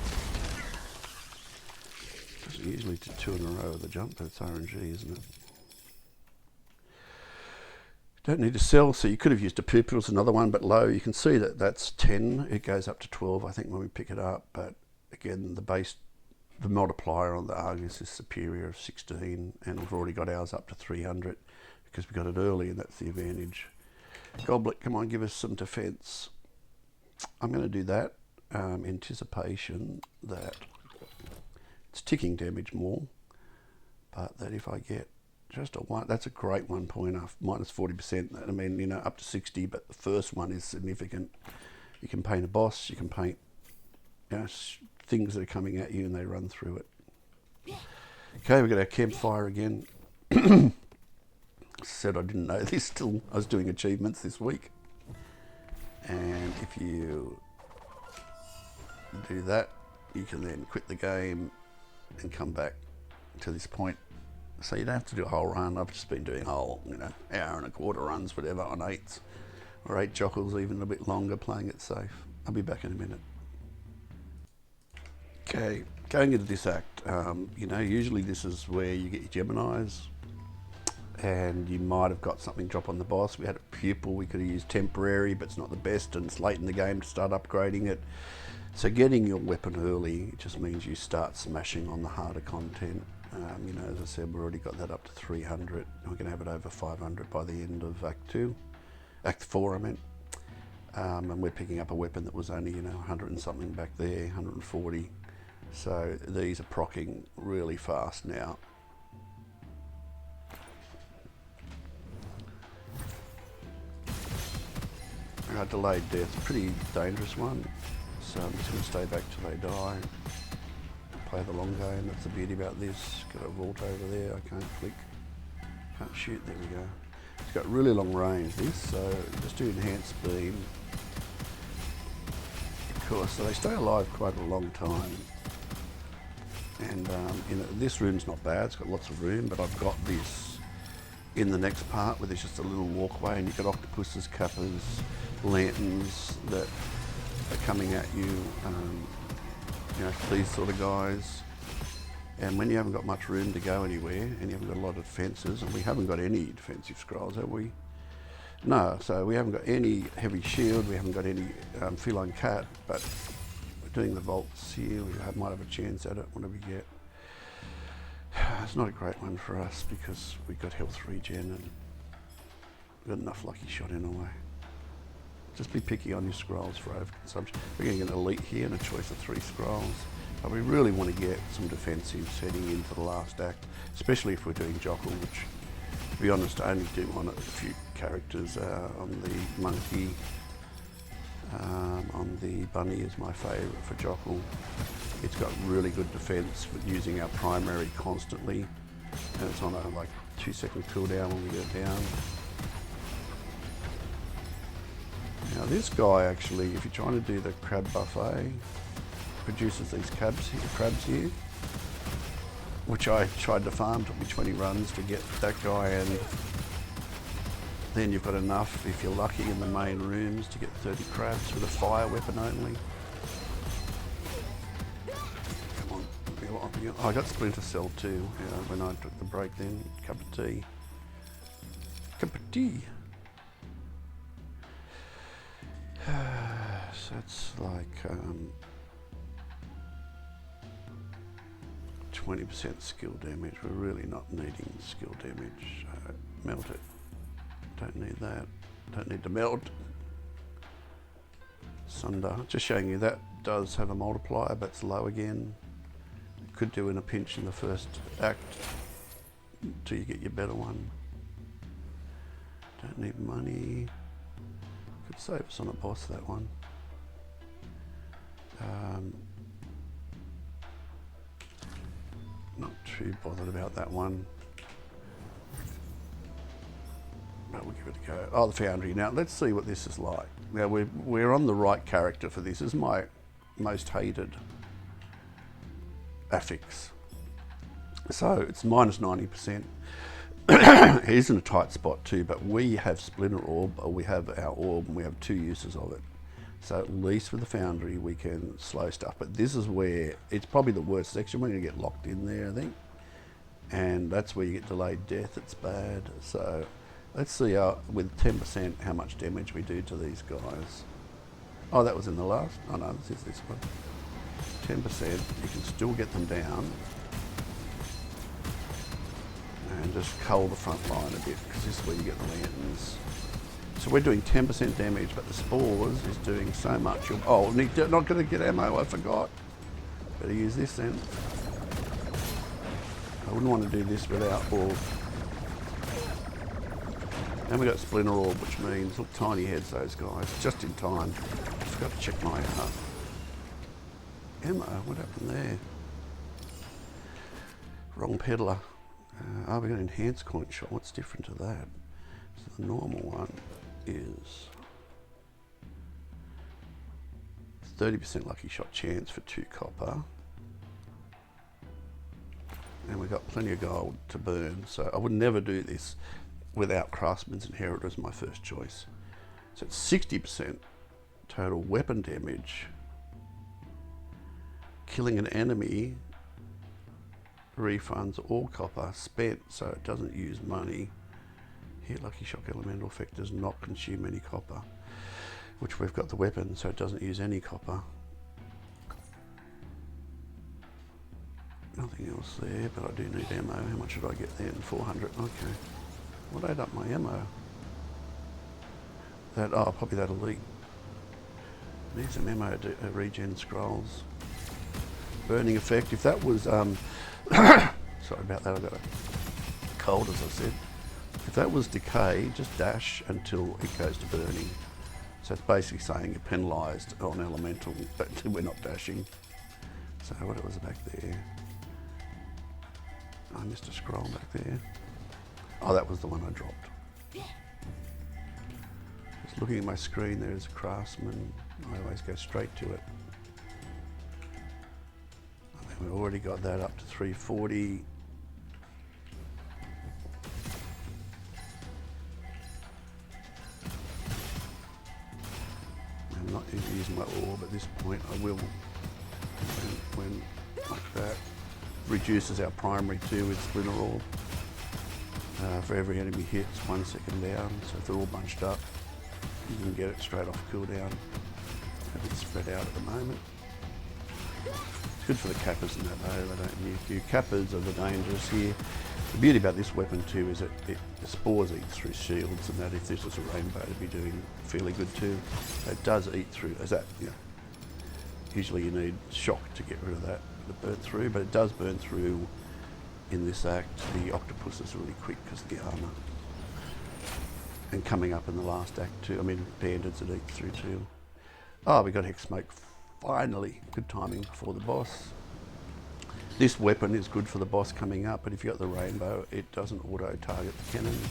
Doesn't usually do 2 in a row with the jump, but it's RNG, isn't it? Don't need to sell, so you could have used a purple as another one, but low. You can see that that's 10. It goes up to 12, I think, when we pick it up. But again, the multiplier on the Argus is superior of 16, and we've already got ours up to 300 because we got it early, and that's the advantage. Goblet, come on, give us some defense. I'm going to do that. Anticipation that it's ticking damage more, but that if I get just a 1, that's a great 1 pointer, minus 40%. I mean, you know, up to 60, but the first one is significant. You can paint a boss, you can paint, you know, things that are coming at you and they run through it. Okay, we've got our campfire again. Said I didn't know this till I was doing achievements this week. And if you do that, you can then quit the game and come back to this point. So you don't have to do a whole run. I've just been doing whole, you know, hour and a quarter runs, whatever, on 8s or 8 jockles, even a bit longer, playing it safe. I'll be back in a minute. Okay, going into this act, you know, usually this is where you get your Geminis, and you might have got something drop on the boss. We had a pupil we could have used temporary, but it's not the best, and it's late in the game to start upgrading it. So getting your weapon early just means you start smashing on the harder content. You know, as I said, we've already got that up to 300. And we're going to have it over 500 by the end of Act 2. Act 4, I meant. And we're picking up a weapon that was only, you know, 100 and something back there, 140. So these are proccing really fast now. Delayed death, a pretty dangerous one. So I'm just going to stay back till they die. Play the long game. That's the beauty about this. Got a vault over there. I can't click. Can't shoot. There we go. It's got really long range, this, so just do enhanced beam. Of course, so they stay alive quite a long time. And you know, this room's not bad. It's got lots of room, but I've got this in the next part where there's just a little walkway, and you've got octopuses, kappas, lanterns that are coming at you. You know, these sort of guys. And when you haven't got much room to go anywhere, and you haven't got a lot of defences, and we haven't got any defensive scrolls, have we? No, so we haven't got any heavy shield, we haven't got any feline cat, but we're doing the vaults here. We might have a chance at it, whatever we get. It's not a great one for us because we've got health regen and we've got enough lucky shot in a way. Just be picky on your scrolls for overconsumption. We're getting an elite here and a choice of 3 scrolls. But we really want to get some defensive setting in for the last act, especially if we're doing Jockle, which, to be honest, I only do on a few characters. On the monkey, on the bunny is my favourite for Jockle. It's got really good defence with using our primary constantly, and it's on a like 2-second cooldown when we get down. Now this guy actually, if you're trying to do the crab buffet, produces these crabs here, which I tried to farm. Took me 20 runs to get that guy, and then you've got enough, if you're lucky, in the main rooms to get 30 crabs with a fire weapon only. Come on. Oh, I got Splinter Cell too, when I took the break then. Cup of tea. Cup of tea. So it's like 20% skill damage. We're really not needing skill damage. Melt it. Don't need that. Don't need to melt. Sunder. Just showing you that does have a multiplier, but it's low again. Could do in a pinch in the first act until you get your better one. Don't need money. Could save us on a boss, that one. Not too bothered about that one. But we'll give it a go. Oh, the Foundry. Now, let's see what this is like. Now, we're on the right character for this. This is my most hated affix. So it's minus 90%. It is in a tight spot too, but we have Splinter Orb, or we have our orb, and we have 2 uses of it. So at least with the Foundry we can slow stuff, but this is where it's probably the worst section. We're going to get locked in there, I think, and that's where you get delayed death. It's bad. So let's see with 10% how much damage we do to these guys. Oh, that was in the last. Oh no, this is this one. 10%, you can still get them down. And just cull the front line a bit, because this is where you get the lanterns. So we're doing 10% damage, but the Spores is doing so much. Oh, not going to get ammo, I forgot. Better use this then. I wouldn't want to do this without orb. And we got Splinter Orb, which means, look, tiny heads, those guys, just in time. I forgot to check my ammo. What happened there? Wrong peddler. Oh, we got enhanced coin shot. What's different to that? So the normal one is 30% lucky shot chance for 2 copper. And we got plenty of gold to burn, so I would never do this without Craftsman's Inheritor as my first choice. So it's 60% total weapon damage. Killing an enemy refunds all copper spent, so it doesn't use money. Hit Lucky Shock Elemental effect does not consume any copper, which we've got the weapon, so it doesn't use any copper. Nothing else there, but I do need ammo. How much did I get then? 400. Okay. What ate up my ammo? That, oh, probably that Elite. Need some ammo to regen scrolls. Burning effect. If that was, sorry about that, I got a cold, as I said. If that was decay, just dash until it goes to burning. So it's basically saying you're penalised on elemental, but we're not dashing. So what was back there? I missed a scroll back there. Oh, that was the one I dropped. Just looking at my screen, there is a Craftsman. I always go straight to it. I think we've already got that up to 340. I'm not using my orb at this point. I will when like that. Reduces our primary too with Splinter Orb. For every enemy hits, 1 second down. So if they're all bunched up, you can get it straight off cooldown. Have it spread out at the moment. It's good for the Kappas and that though, they don't nuke you. Kappas are the dangerous here. The beauty about this weapon too is that the spores eat through shields, and that if this was a rainbow it'd be doing fairly good too. It does eat through, as that, you know, usually you need shock to get rid of that, to burn through, but it does burn through in this act. The octopus is really quick because of the armour. And coming up in the last act too, I mean bandits it eats through too. Oh, we got Hex Smoke finally. Good timing before the boss. This weapon is good for the boss coming up, but if you got the rainbow, it doesn't auto-target the cannons.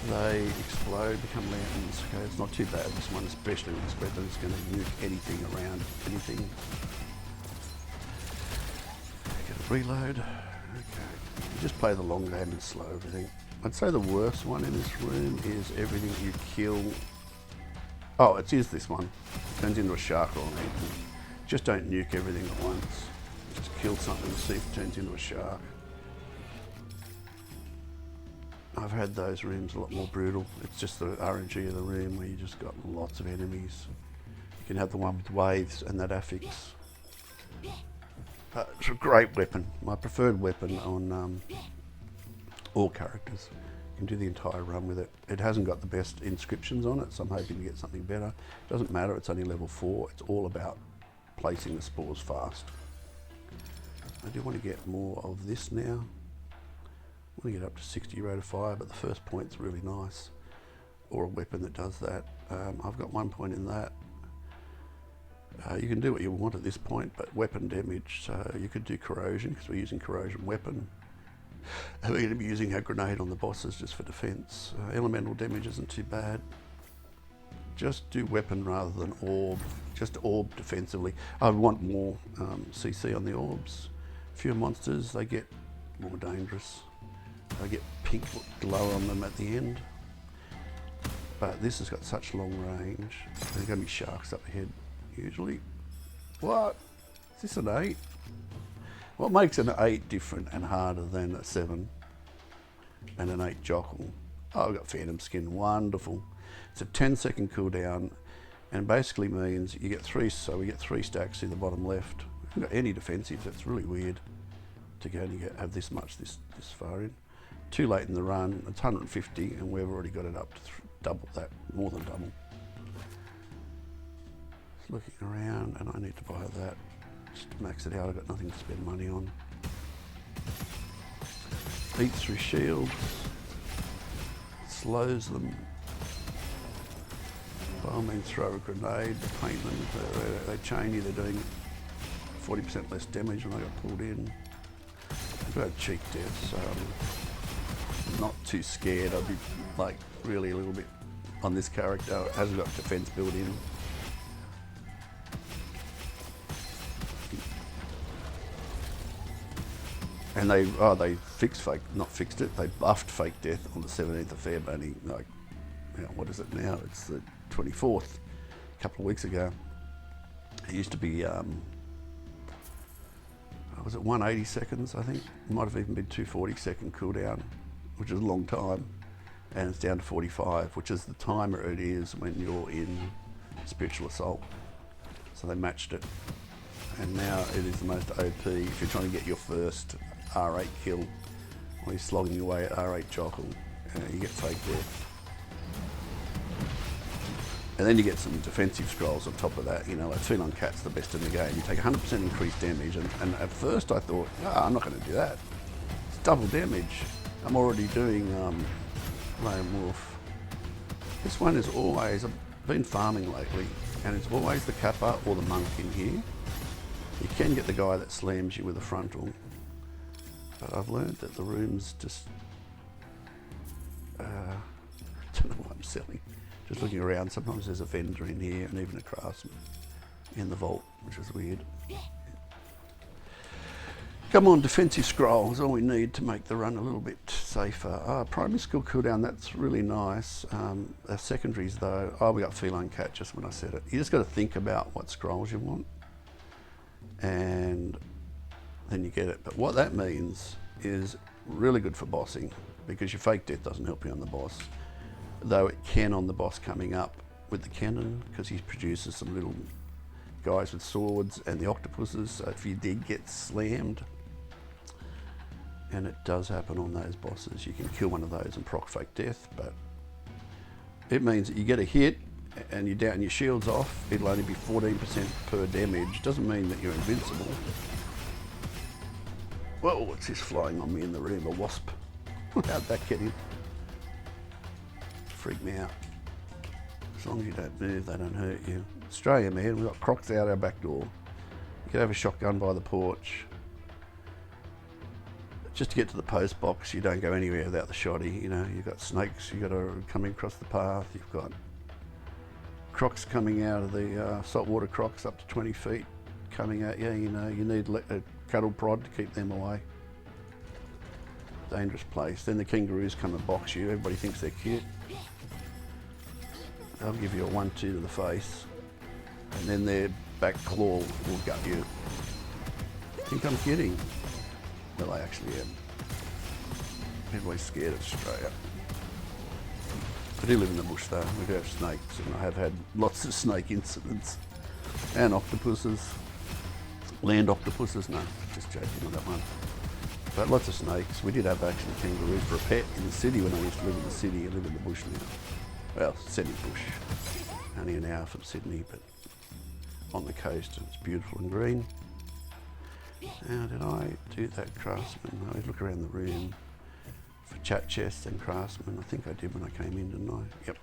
They explode, become lanterns. Okay, it's not too bad, this one, especially with this weapon. It's going to nuke anything around, anything. Get a reload. Okay, you just play the long game and slow everything. I'd say the worst one in this room is everything you kill. Oh, it is this one. It turns into a shark or anything. Just don't nuke everything at once. Just kill something and see if it turns into a shark. I've had those rooms a lot more brutal. It's just the RNG of the room where you just got lots of enemies. You can have the one with waves and that affix. It's a great weapon. My preferred weapon on all characters. You can do the entire run with it. It hasn't got the best inscriptions on it, so I'm hoping to get something better. It doesn't matter, it's only level 4. It's all about placing the spores fast. I do want to get more of this now. I want to get up to 60 rate of fire, but the first point's really nice. Or a weapon that does that. I've got 1 point in that. You can do what you want at this point, but weapon damage, so you could do corrosion, because we're using corrosion weapon. And we're going to be using our grenade on the bosses just for defense. Elemental damage isn't too bad. Just do weapon rather than orb. Just orb defensively. I want more CC on the orbs. Fewer monsters, they get more dangerous. They get pink glow on them at the end. But this has got such long range. There's going to be sharks up ahead, usually. What? Is this an 8? What makes an 8 different and harder than a 7 and an 8 jockle? Oh, I've got Phantom Skin, wonderful. It's a 10-second cooldown, and basically means you get 3, so we get 3 stacks in the bottom left. We haven't got any defensives, that's really weird to only have this much this far in. Too late in the run, it's 150, and we've already got it up to double that, more than double. Just looking around, and I need to buy that. Just to max it out, I've got nothing to spend money on. Eats through shields, slows them. By all means, throw a grenade, paint them, they chain you, they're doing 40% less damage when I got pulled in. I've got cheek death, so I'm not too scared. I'd be like really a little bit on this character. It hasn't got defense built in. And they fixed it, they buffed fake death on the 17th of Feb, only like, what is it now? It's the 24th, a couple of weeks ago. It used to be, was it 180 seconds, I think? It might have even been 240-second cooldown, which is a long time. And it's down to 45, which is the timer it is when you're in Spiritual Assault. So they matched it. And now it is the most OP if you're trying to get your first R8 kill, or you're slogging away at R8 Jockle, you get fake death. And then you get some defensive scrolls on top of that, like Feline Cat's the best in the game. You take 100% increased damage, and at first I thought, I'm not going to do that. It's double damage. I'm already doing Lone Wolf. This one is always, I've been farming lately, and it's always the Kappa or the Monk in here. You can get the guy that slams you with a frontal, but I've learned that the rooms just, I don't know what I'm selling. Just looking around, sometimes there's a vendor in here and even a craftsman in the vault, which is weird. Come on, defensive scroll is all we need to make the run a little bit safer. Primary skill cooldown, that's really nice. Our secondaries though, we got Feline Cat just when I said it. You just got to think about what scrolls you want, and then you get it. But what that means is really good for bossing, because your fake death doesn't help you on the boss, though it can on the boss coming up with the cannon, because he produces some little guys with swords and the octopuses. So if you did get slammed, and it does happen on those bosses, you can kill one of those and proc fake death. But it means that you get a hit and you're down, your shield's off, it'll only be 14% per damage. Doesn't mean that you're invincible. Whoa, what's this flying on me in the room? A wasp. How'd that get in? Freak me out. As long as you don't move, they don't hurt you. Australia, man, we've got crocs out our back door. You could have a shotgun by the porch. Just to get to the post box, you don't go anywhere without the shotty. You've got snakes, you've got to come across the path. You've got crocs coming out of the saltwater crocs up to 20 feet coming at you. You need a cattle prod to keep them away. Dangerous place. Then the kangaroos come and box you. Everybody thinks they're cute. They'll give you a 1-2 to the face, and then their back claw will gut you. Think I'm kidding? Well, I actually am. Everybody's scared of Australia. I do live in the bush though. We do have snakes, and I have had lots of snake incidents. And octopuses. Land octopuses, no, just joking on that one. But lots of snakes. We did have actually kangaroos for a pet in the city when I used to live in the city. I live in the bush now. Well, semi-bush. Only an hour from Sydney, but on the coast, and it's beautiful and green. Now, did I do that craftsman? I look around the room for chat chests and craftsman. I think I did when I came in, didn't I? Yep.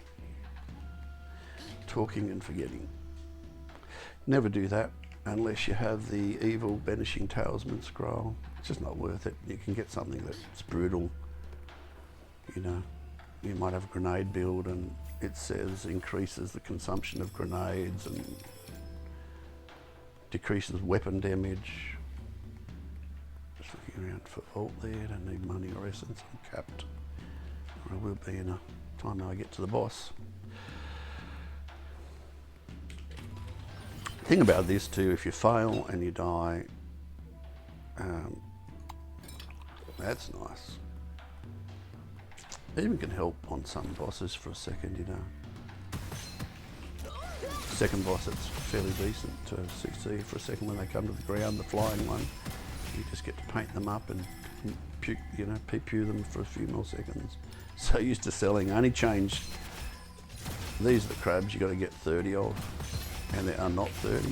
Talking and forgetting. Never do that unless you have the evil banishing talisman scroll. It's just not worth it. You can get something that's brutal. You might have a grenade build and it says increases the consumption of grenades and decreases weapon damage. looking around for vault there. Don't need money or essence. I'm capped. Or I will be in a time I get to the boss. The thing about this too, if you fail and you die, that's nice. It even can help on some bosses for a second, you know. Second boss, it's fairly decent to succeed for a second when they come to the ground, the flying one. You just get to paint them up and puke, you know, pew them for a few more seconds. So used to selling, I only changed, these are the crabs you got to get 30 of, and there are not 30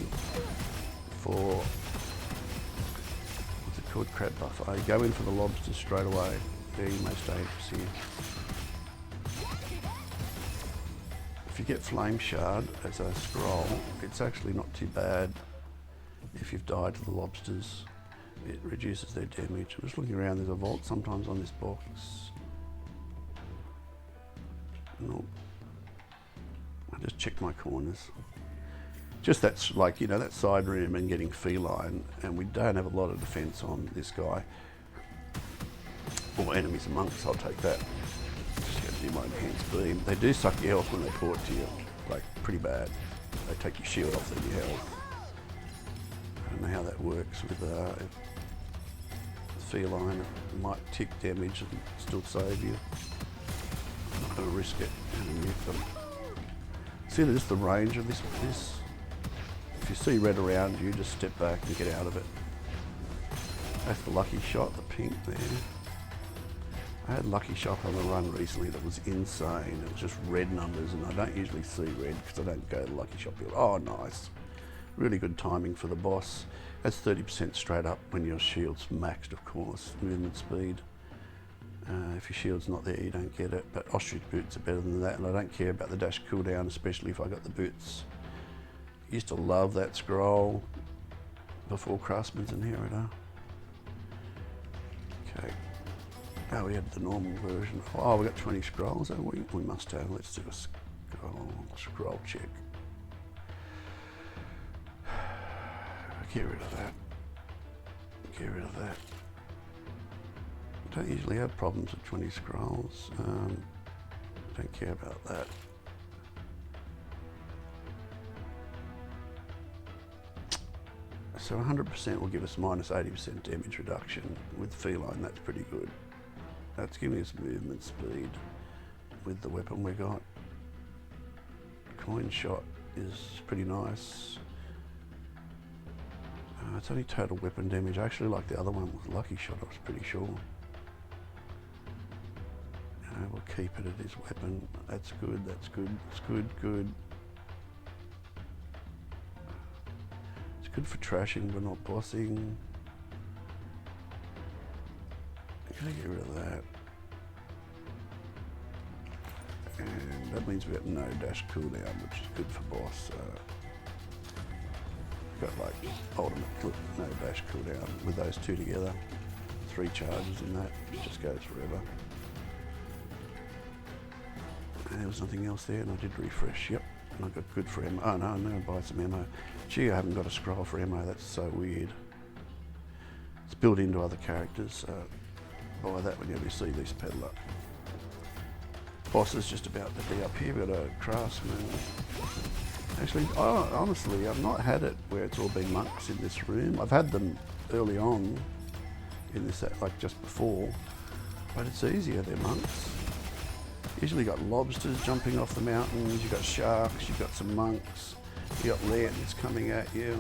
for, what's it called, crab buffet. You go in for the lobsters straight away, they're your most dangerous here. If you get flame shard as a scroll, it's actually not too bad if you've died to the lobsters. It reduces their damage. I'm just looking around, there's a vault sometimes on this box. Nope. I just checked my corners. Just that's like, you know, that side room and getting feline, and we don't have a lot of defense on this guy. Or enemies and monks, I'll take that. Just gotta do my enhanced beam. They do suck your health when they port to you, like pretty bad. They take your shield off then your health. I don't know how that works with feline. It might tick damage and still save you. I'm not going to risk it and mute them. See just the range of this. If you see red around you, just step back and get out of it. That's the lucky shot, the pink there. I had lucky shot on the run recently that was insane. It was just red numbers, and I don't usually see red because I don't go to lucky shot. Oh, nice. Really good timing for the boss. That's 30% straight up when your shield's maxed, of course. Movement speed. If your shield's not there, you don't get it. But ostrich boots are better than that, and I don't care about the dash cooldown, especially if I got the boots. Used to love that scroll before Craftsman's inheritor. Okay. Oh, we had the normal version. Oh, we got 20 scrolls. Oh, we must have. Let's do a scroll check. Get rid of that. Get rid of that. I don't usually have problems with 20 scrolls. Don't care about that. So 100% will give us minus 80% damage reduction. With feline, that's pretty good. That's giving us movement speed with the weapon we got. Coin shot is pretty nice. It's only total weapon damage. I actually like the other one with lucky shot, I was pretty sure. We'll keep it at his weapon. That's good, that's good, it's good. It's good for trashing but not bossing. I'm gonna get rid of that. And that means we got no dash cooldown, which is good for boss. Got like ultimate clip, no dash cooldown. With those two together, 3 charges in that, it just goes forever. And there was nothing else there, and I did refresh, yep. And I got good for ammo. Oh no, I'm gonna buy some ammo. Gee, I haven't got a scroll for ammo, that's so weird. It's built into other characters, so buy that whenever you see this peddler. Boss is just about to be up here. We've got a craftsman. Actually, honestly, I've not had it where it's all been monks in this room. I've had them early on in this, like just before, but it's easier, they're monks. Usually got lobsters jumping off the mountains, you've got sharks, you've got some monks, you've got lanterns coming at you.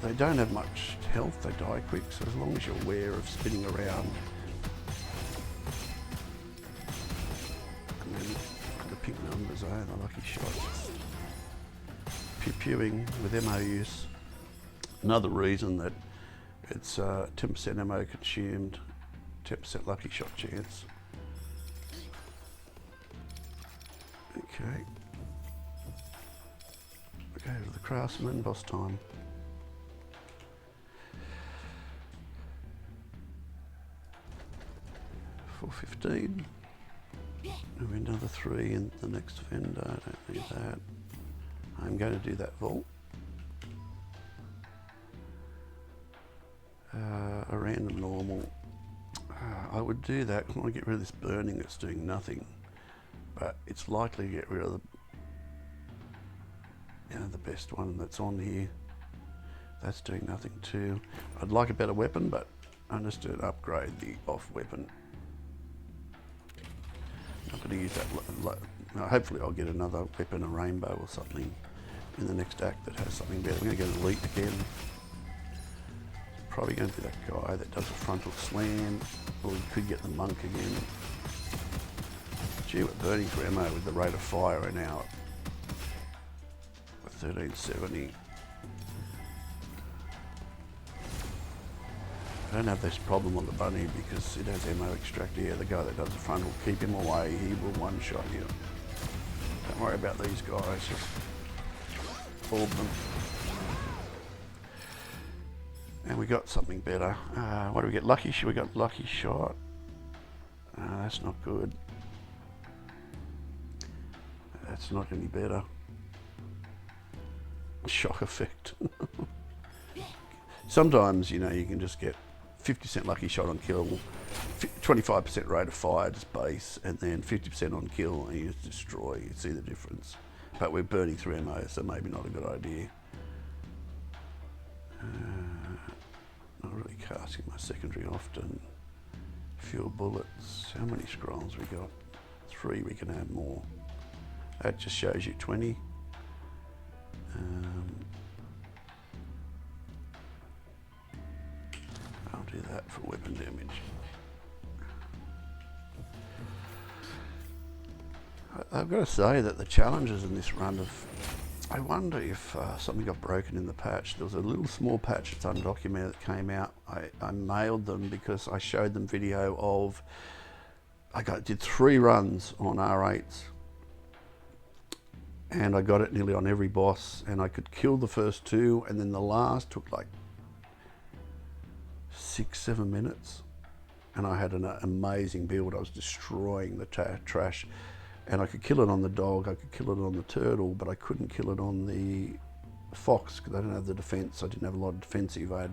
They don't have much health, they die quick, so as long as you're aware of spinning around. And then the pink numbers, the lucky shots. Pew-pewing with ammo use. Another reason that it's 10% ammo consumed, 10% lucky shot chance. Okay. Go to the craftsman, boss time. $4.15. And another 3 in the next vendor. I don't need that. I'm going to do that vault. A random normal. I would do that because I want to get rid of this burning that's doing nothing. But it's likely to get rid of the, the best one that's on here. That's doing nothing too. I'd like a better weapon, but I'm just going to upgrade the off weapon. I'm going to use that. Hopefully I'll get another weapon, a rainbow or something, in the next act that has something better. I'm going to get an elite again. Probably going to be that guy that does a frontal slam, or we could get the monk again. Gee, we're burning through ammo with the rate of fire right now at 1370. I don't have this problem on the bunny because it has ammo extractor here. The guy that does the frontal, keep him away, he will one-shot you. Don't worry about these guys, just orb them. And we got something better. What do we get? Lucky? We got lucky shot. That's not good. That's not any better. Shock effect. Sometimes, you can just get 50% lucky shot on kill, 25% rate of fire, just base, and then 50% on kill, and you just destroy. You see the difference. But we're burning through ammo, so maybe not a good idea. Not really casting my secondary often. Fewer bullets. How many scrolls we got? 3, we can add more. That just shows you 20. I'll do that for weapon damage. I've got to say that the challenges in this run have, I wonder if something got broken in the patch. There was a little small patch that's undocumented that came out. I mailed them because I showed them video of, did 3 runs on R8s. And I got it nearly on every boss, and I could kill the first 2, and then the last took like 6-7 minutes. And I had an amazing build. I was destroying the trash. And I could kill it on the dog, I could kill it on the turtle, but I couldn't kill it on the fox because I didn't have the defense. I didn't have a lot of defensive. I had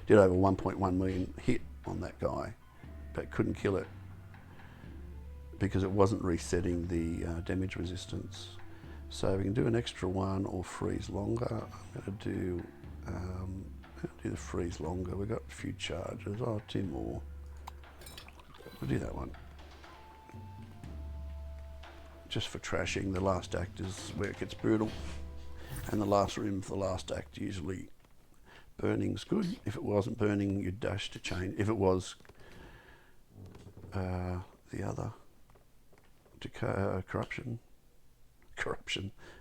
did over 1.1 million hit on that guy, but couldn't kill it because it wasn't resetting the damage resistance. So we can do an extra 1 or freeze longer. I'm going to do the freeze longer. We've got a few charges. 2 more. We'll do that one. Just for trashing. The last act is where it gets brutal, and the last room for the last act usually burning's good. If it wasn't burning, you'd dash to change. If it was the other to corruption.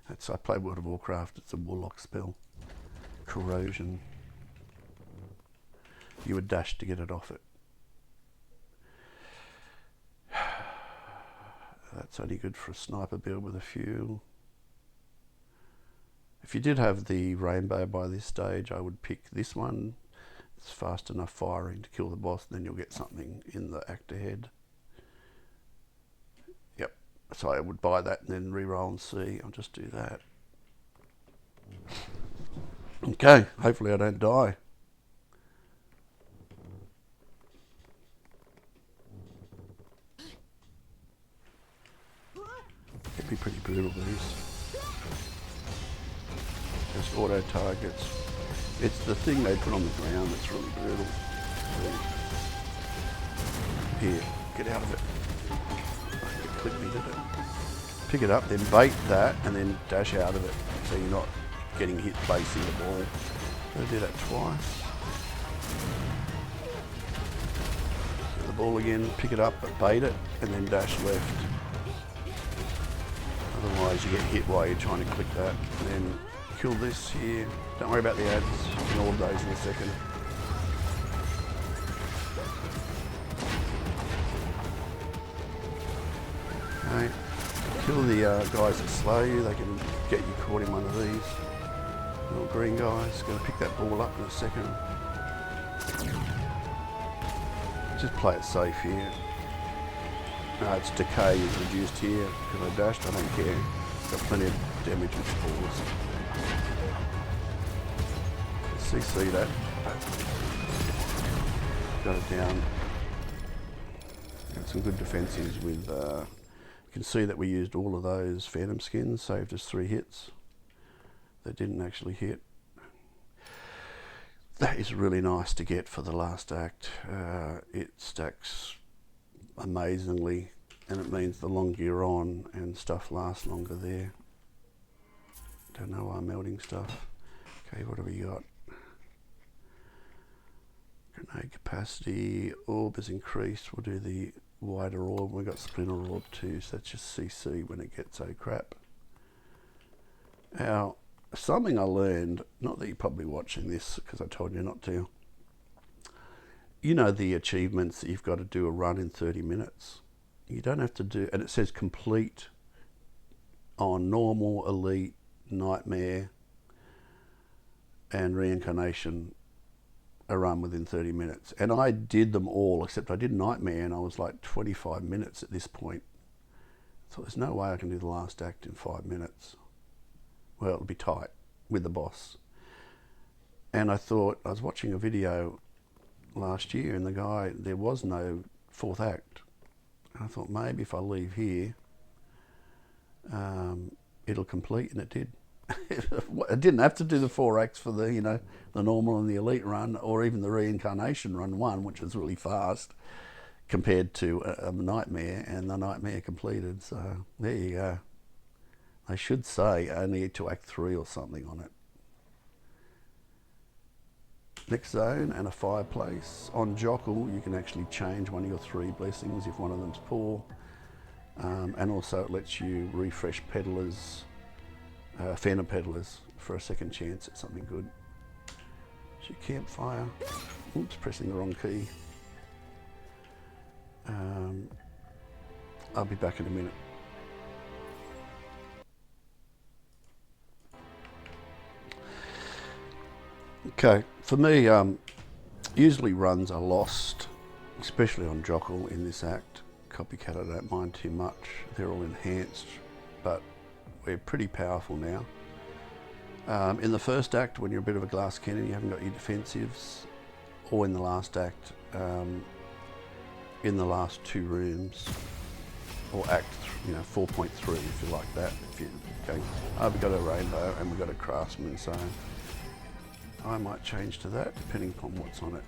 I play World of Warcraft. It's a warlock spell. Corrosion. You would dash to get it off it. That's only good for a sniper build with a few. If you did have the rainbow by this stage, I would pick this one. It's fast enough firing to kill the boss, then you'll get something in the act ahead. Yep, so I would buy that and then re-roll and see. I'll just do that. Okay, hopefully I don't die. It'd be pretty brutal, these. Just auto targets. It's the thing they put on the ground that's really brutal. Here, get out of it. Get clipped me, did it? Pick it up, then bait that, and then dash out of it, so you're not getting hit basing the ball. Gotta do that twice. Get the ball again, pick it up, but bait it, and then dash left. Otherwise you get hit while you're trying to click that. And then kill this here. Don't worry about the ads. Ignore those in a second. Okay. Kill the guys that slow you. They can get you caught in one of these. Little green guys. Going to pick that ball up in a second. Just play it safe here. Its decay is reduced here because I dashed. I don't care. Got plenty of damage with spores. CC that. got it down. Got some good defensives with, you can see that we used all of those Phantom skins, saved us 3 hits. That didn't actually hit. That is really nice to get for the last act. It stacks amazingly, and it means the longer you're on and stuff lasts longer there. Don't know why I'm melting stuff. Okay, what have we got? Grenade capacity, orb is increased. We'll do the wider orb. We've got splinter orb too, so that's just CC when it gets crap. Now, something I learned, not that you're probably watching this because I told you not to, you know the achievements that you've got to do a run in 30 minutes. You don't have to do, and it says complete on normal, elite, nightmare and reincarnation, a run within 30 minutes. And I did them all, except I did nightmare and I was like 25 minutes at this point. So there's no way I can do the last act in 5 minutes. Well, it'll be tight with the boss. And I thought, I was watching a video last year and the guy, there was no 4th act. And I thought maybe if I leave here, it'll complete, and it did. I didn't have to do the 4 acts for the, you know, the normal and the elite run, or even the reincarnation run 1, which is really fast compared to a nightmare, and the nightmare completed. So there you go. I should say I need to act 3 or something on it. Next zone and a fireplace. On Jockle, you can actually change one of your 3 blessings if one of them's poor. And also it lets you refresh peddlers, Phantom peddlers, for a second chance at something good. So campfire. Oops, pressing the wrong key. I'll be back in a minute. Okay, for me, usually runs are lost, especially on Jockle in this act. Copycat I don't mind too much. They're all enhanced, but we're pretty powerful now. In the first act, when you're a bit of a glass cannon, you haven't got your defensives, or in the last act, in the last 2 rooms, or act, 4.3 if you like that. If you're going, oh, we've got a rainbow and we've got a craftsman, so I might change to that depending upon what's on it.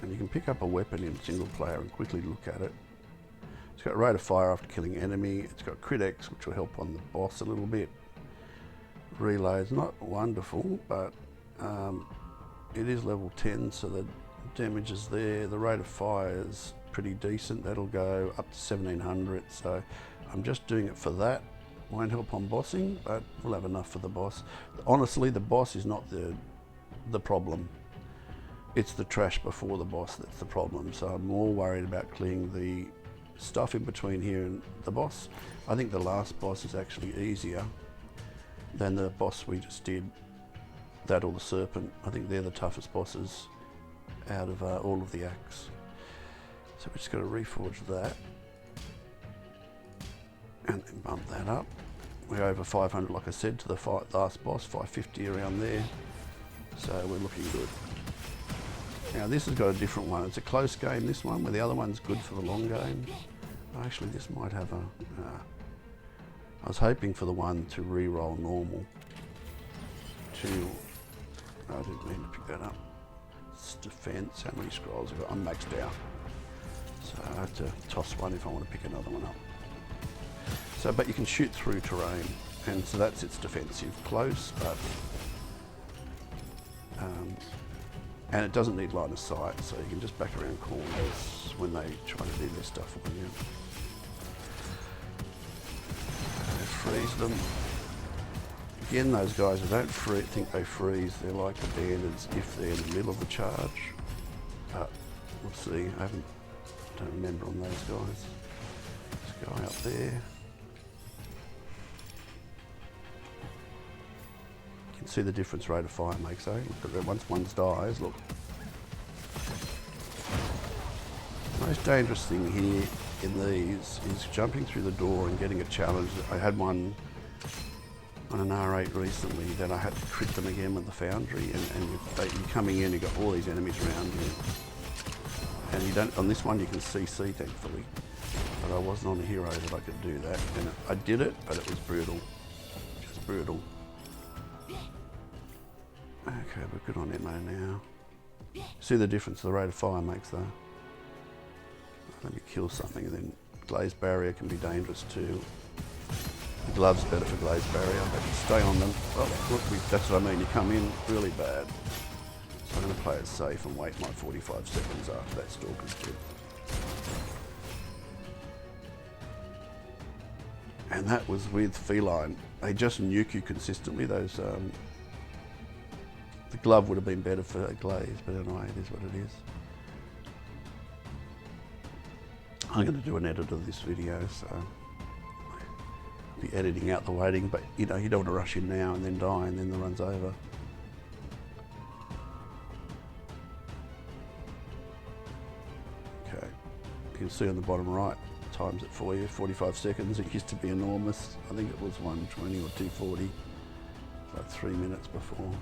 And you can pick up a weapon in single player and quickly look at it. It's got rate of fire after killing enemy. It's got crit X, which will help on the boss a little bit. Reload's not wonderful, but it is level 10, so the damage is there. The rate of fire is pretty decent. That'll go up to 1700, so I'm just doing it for that. Won't help on bossing, but we'll have enough for the boss. Honestly, the boss is not the problem. It's the trash before the boss that's the problem. So I'm more worried about clearing the stuff in between here and the boss. I think the last boss is actually easier than the boss we just did, that or the serpent. I think they're the toughest bosses out of all of the acts. So we just got to reforge that and then bump that up. We're over 500, like I said, to the last boss, 550 around there. So we're looking good. Now this has got a different one. It's a close game, this one, where the other one's good for the long game. Actually, this might have a... I was hoping for the one to re-roll normal. I didn't mean to pick that up. It's defense, how many scrolls have I got? I'm maxed out. So I have to toss one if I want to pick another one up. So, but you can shoot through terrain, and so that's its defensive. Close, but... and it doesn't need line of sight, so you can just back around corners when they try to do their stuff on you. Freeze them. Again, those guys who don't think they freeze, they're like the bandits if they're in the middle of the charge. But we'll see. I don't remember on those guys. This guy up there. You can see the difference rate of fire makes, eh? Look at that. Once one dies, look. The most dangerous thing here in these is jumping through the door and getting a challenge. I had one on an R8 recently that I had to crit them again with the foundry, and you're coming in, you've got all these enemies around you. And you don't, on this one you can CC thankfully, but I wasn't on a hero that I could do that, and I did it, but it was brutal, just brutal. Okay, we're good on ammo now. See the difference the rate of fire makes though. Let me kill something, and then glaze barrier can be dangerous too. The glove's better for glaze barrier, but stay on them. Oh, look, that's what I mean, you come in really bad. So I'm going to play it safe and wait my 45 seconds after that stalker's dead. And that was with feline. They just nuke you consistently. Those the glove would have been better for glaze, but anyway, it is what it is. I'm going to do an edit of this video, so I'll be editing out the waiting, but you know, you don't want to rush in now and then die and then the run's over. Okay, you can see on the bottom right, times it for you, 45 seconds. It used to be enormous. I think it was 120 or 240, like 3 minutes before.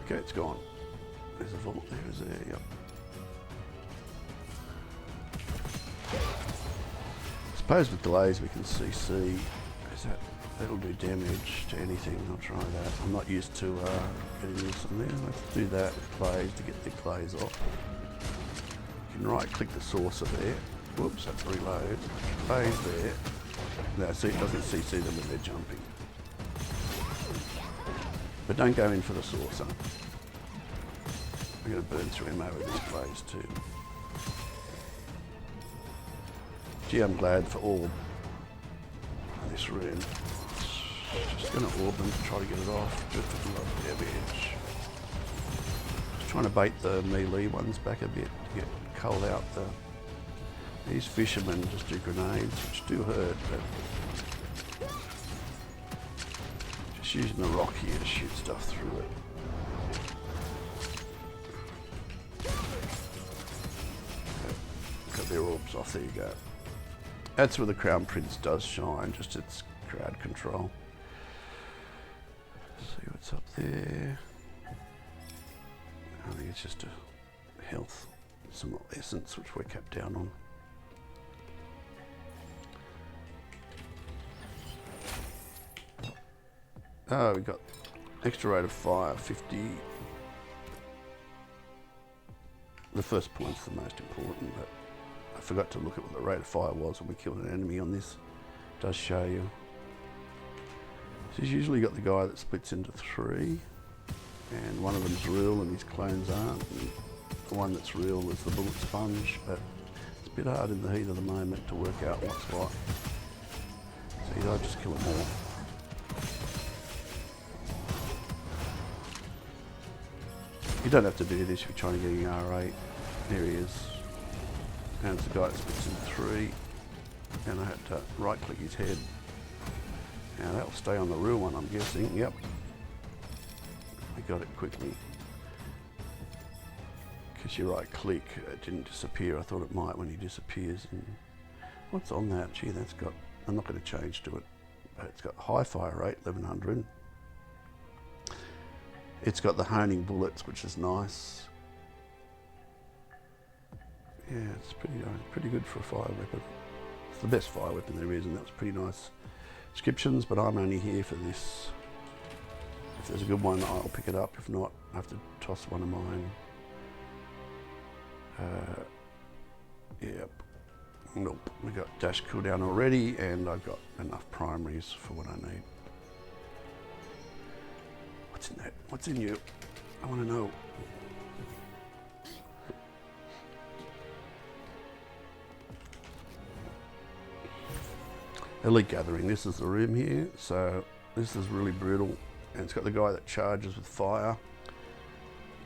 Okay, it's gone. There's a vault there, is there? Yep. I suppose with delays we can CC, because that'll do damage to anything. I'll try that. I'm not used to getting this on there. Let's do that with glaze to get the glaze off. You can right click the saucer there. Whoops, that's reload. Glaze there. No, see, it doesn't CC them when they're jumping. But don't go in for the saucer. We're going to burn through ammo with this glaze too. Gee, I'm glad for orb in this room. Just going to orb them to try to get it off. Good for the love damage. Just trying to bait the melee ones back a bit to get culled out. These fishermen just do grenades, which do hurt, but just using the rock here to shoot stuff through it. Got their orbs off, there you go. That's where the Crown Prince does shine, just its crowd control. See what's up there. I think it's just a health, some more essence, which we're capped down on. Oh, we got extra rate of fire, 50. The first point's the most important, but I forgot to look at what the rate of fire was when we killed an enemy on this. It does show you. So he's usually got the guy that splits into 3, and one of them's real and his clones aren't. And the one that's real is the bullet sponge, but it's a bit hard in the heat of the moment to work out what's what. So I'll just kill them all. You don't have to do this if you're trying to get an R8. There he is. And it's the guy that splits in 3. And I had to right click his head. Now that'll stay on the real one, I'm guessing. Yep. I got it quickly. Because you right click, it didn't disappear. I thought it might when he disappears. And what's on that? Gee, that's got, I'm not going to change to it. But it's got high fire rate, 1100. It's got the honing bullets, which is nice. Yeah, it's pretty good for a fire weapon. It's the best fire weapon there is, and that was pretty nice descriptions, but I'm only here for this. If there's a good one, I'll pick it up. If not, I have to toss one of mine. Yep. Nope. We got dash cooldown already, and I've got enough primaries for what I need. What's in that? What's in you? I want to know. Elite Gathering. This is the room here. So this is really brutal. And it's got the guy that charges with fire.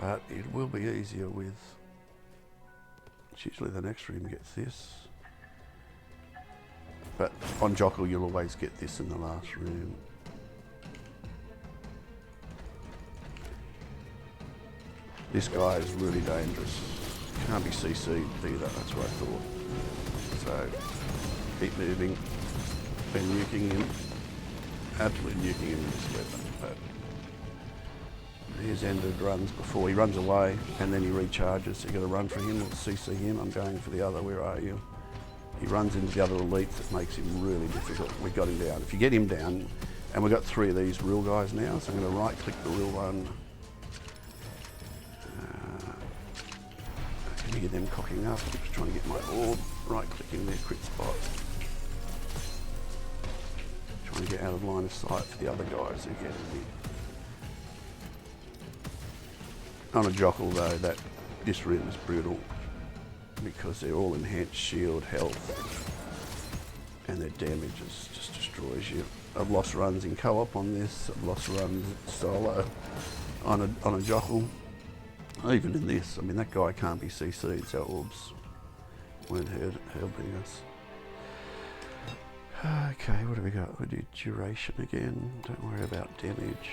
But it will be easier with... It's usually the next room gets this. But on Jockle you'll always get this in the last room. This guy is really dangerous. Can't be CC'd either, that's what I thought. So, keep moving. Been nuking him. Absolutely nuking him with this weapon, but He's ended runs before. He runs away and then he recharges. So you got to run for him or CC him. I'm going for the other. Where are you? He runs into the other elites. It makes him really difficult. We got him down. If you get him down, and we've got 3 of these real guys now, so I'm going to right click the real one. Can you get them cocking up? I'm just trying to get my orb. Right clicking their crit spot. Trying to get out of line of sight for the other guys who get me. On a Jockle though, this room is brutal because they're all enhanced shield, health, and their damage just destroys you. I've lost runs in co-op on this. I've lost runs solo on a Jockle. Even in this, I mean that guy can't be CC'd, so orbs weren't helping us. Okay, what do we got? We do duration again. Don't worry about damage.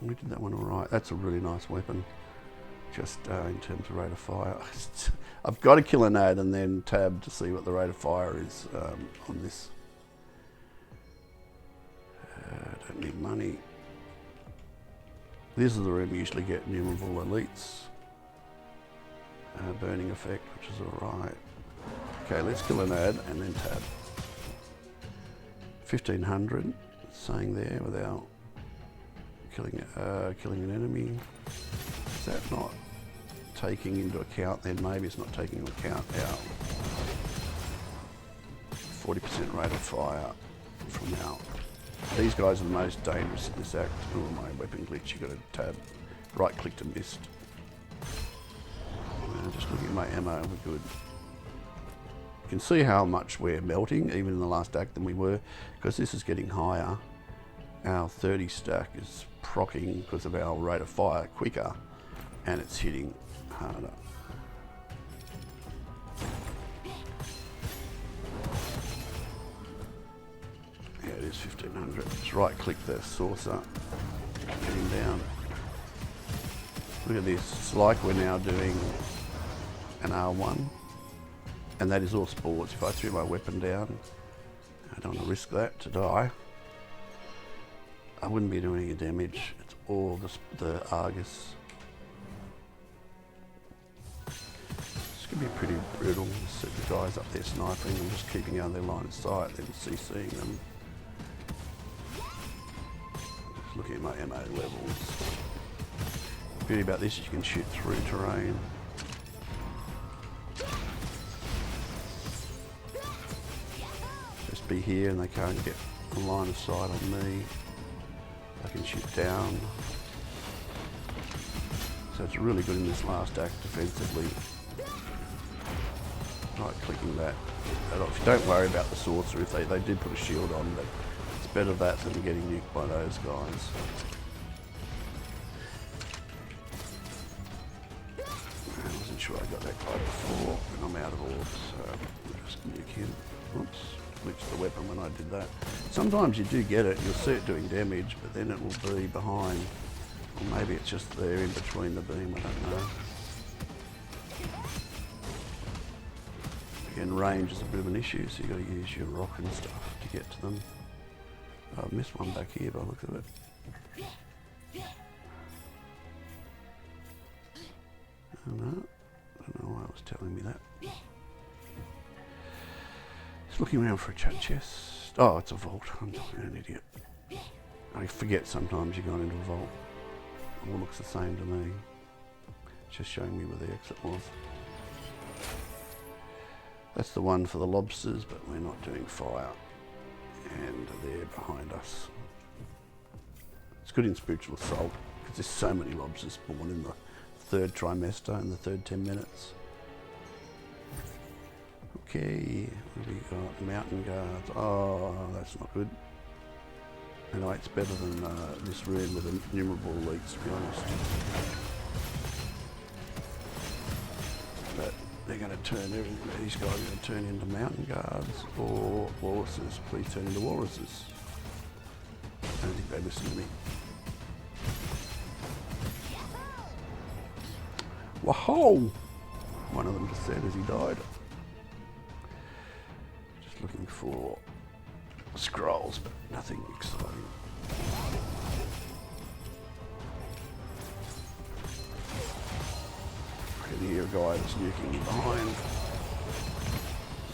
We did that one alright. That's a really nice weapon. Just in terms of rate of fire. I've got to kill an ad and then tab to see what the rate of fire is on this. Don't need money. This is the room you usually get innumerable elites. Burning effect, which is alright. Okay, let's kill an ad and then tab. 1500, saying there without killing an enemy. Is that not taking into account then? Maybe it's not taking into account our 40% rate of fire from our... These guys are the most dangerous in this act. Oh, my weapon glitch, you got to tab, right click to mist. Just looking at my ammo, we're good. You can see how much we're melting, even in the last act, than we were, because this is getting higher. Our 30 stack is proccing because of our rate of fire quicker, and it's hitting harder. Yeah, it is 1500. Just right click the saucer, get him down. Look at this, it's like we're now doing an R1, and that is all spores. If I threw my weapon down, I don't want to risk that to die. I wouldn't be doing any damage. It's all the Argus. It's going to be pretty brutal. Set the guys up there sniping and just keeping out of their line of sight, then CCing them. Just looking at my ammo levels. The beauty about this is you can shoot through terrain. Just be here and they can't get a line of sight on me. I can shoot down. So it's really good in this last act defensively. Right clicking that. If you don't worry about the sorcerer, if they did put a shield on, but it's better that than getting nuked by those guys. I wasn't sure I got that guy before, and I'm out of orbs, so I'll just nuke him. Oops. Glitched the weapon when I did that. Sometimes you do get it, you'll see it doing damage, but then it will be behind. Or maybe it's just there in between the beam, I don't know. Again, range is a bit of an issue, so you've got to use your rock and stuff to get to them. Oh, I've missed one back here by the look of it. Oh no, I don't know why it was telling me that. Looking around for a chat chest. Oh, it's a vault. I'm an idiot. I forget sometimes you're going into a vault. It all looks the same to me. It's just showing me where the exit was. That's the one for the lobsters, but we're not doing fire. And they're behind us. It's good in spiritual assault because there's so many lobsters spawn in the third trimester in the third 10 minutes. Okay, what have we got? Mountain guards. Oh, that's not good. Anyway, it's better than this room with innumerable elites, to be honest. But they're going to turn everything. These guys are going to turn into mountain guards or walruses. Please turn into walruses. I don't think they listen to me. Whoa! One of them just said as he died. Looking for scrolls, but nothing exciting. a guy that's nuking me behind.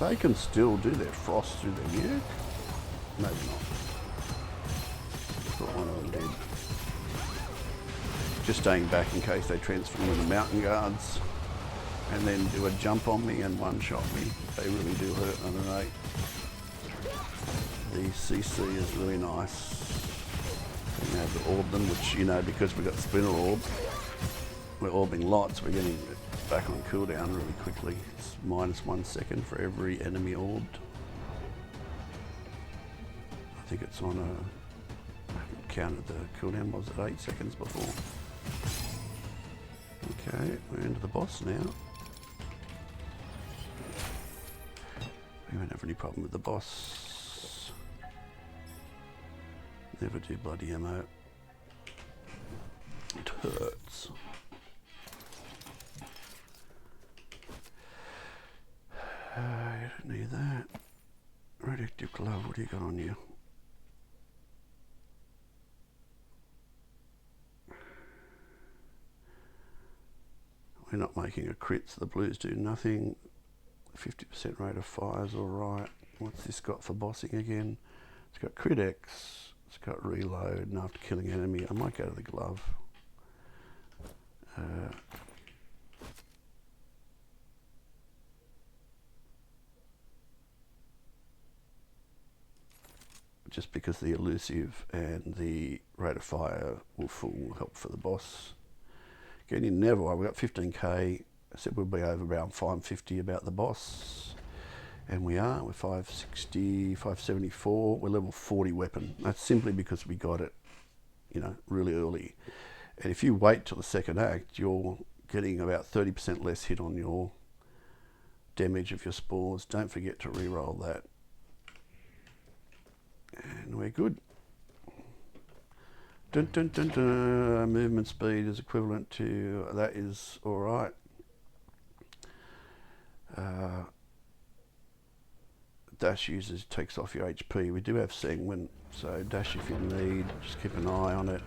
They can still do their frost through their nuke. Maybe not. Thought one of them did. Just staying back in case they transform into mountain guards and then do a jump on me and one-shot me. They really do hurt under an 8. The CC is really nice. And you have to orb them, which, you know, because we've got splinter orbs, we're orbing lots, we're getting back on cooldown really quickly. It's -1 second for every enemy orbed. I think it's on a, I haven't counted the cooldown, was it 8 seconds before? Okay, we're into the boss now. We won't have any problem with the boss. Never do bloody ammo. It hurts. You don't need that. Radioactive Glove, what do you got on you? We're not making a crit, so the blues do nothing. 50% rate of fire is alright. What's this got for bossing again? It's got crit X, it's got reload, and after killing enemy, I might go to the glove. Just because the elusive and the rate of fire will help for the boss. Again, you never worry, we've got 15k. I said we'll be over around 550 about the boss. And we are, we're 560, 574, we're level 40 weapon. That's simply because we got it, you know, really early. And if you wait till the second act, you're getting about 30% less hit on your damage of your spores. Don't forget to re-roll that. And we're good. Dun, dun, dun, dun. Movement speed is equivalent to, that is alright. Dash uses, takes off your HP. We do have Sanguine, so dash if you need, just keep an eye on it.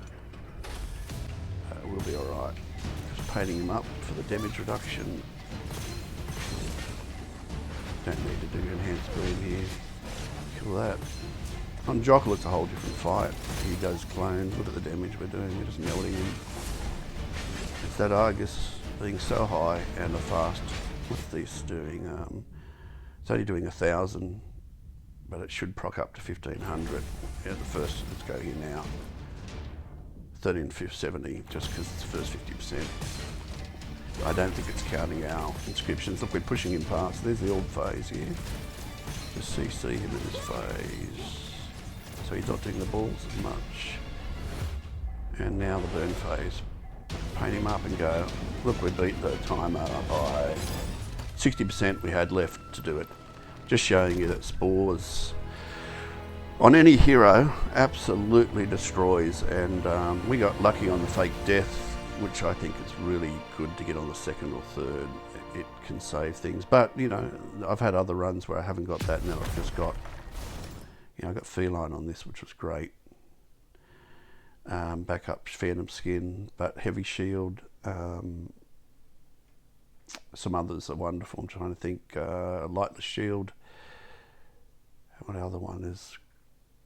We'll be alright. Just painting him up for the damage reduction. Don't need to do enhanced bleed here. Kill that. On Jockle it's a whole different fight. He does clones, look at the damage we're doing, we're just melting him. It's that Argus being so high and the fast. What's this doing? It's only doing 1,000, but it should proc up to 1,500. Yeah, the first it's going in now. 13,570, just because it's the first 50%. I don't think it's counting our inscriptions. Look, we're pushing him past. There's the orb phase here. Just CC him in this phase. So he's not doing the balls as much. And now the burn phase. Paint him up and go. Look, we beat the timer by 60% we had left to do it. Just showing you that spores on any hero absolutely destroys, and we got lucky on the fake death, which I think is really good to get on the second or third. It can save things, but you know, I've had other runs where I haven't got that, and then I've just got, you know, I got feline on this, which was great. Backup phantom skin, but heavy shield. Some others are wonderful. I'm trying to think. Lightless shield. What other one is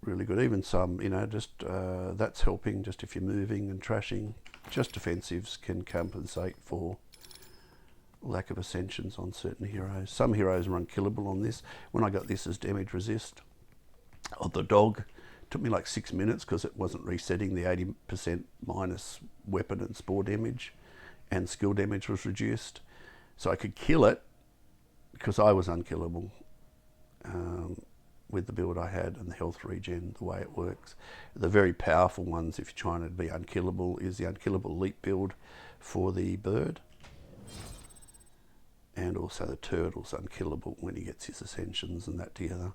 really good? Even some, you know, just that's helping. Just if you're moving and trashing, just defensives can compensate for lack of ascensions on certain heroes. Some heroes are unkillable on this. When I got this as damage resist of the dog, it took me like 6 minutes because it wasn't resetting. The 80% minus weapon and spore damage and skill damage was reduced. So I could kill it because I was unkillable with the build I had and the health regen, the way it works. The very powerful ones, if you're trying to be unkillable, is the Unkillable Elite build for the bird. And also the turtle's unkillable when he gets his ascensions and that together.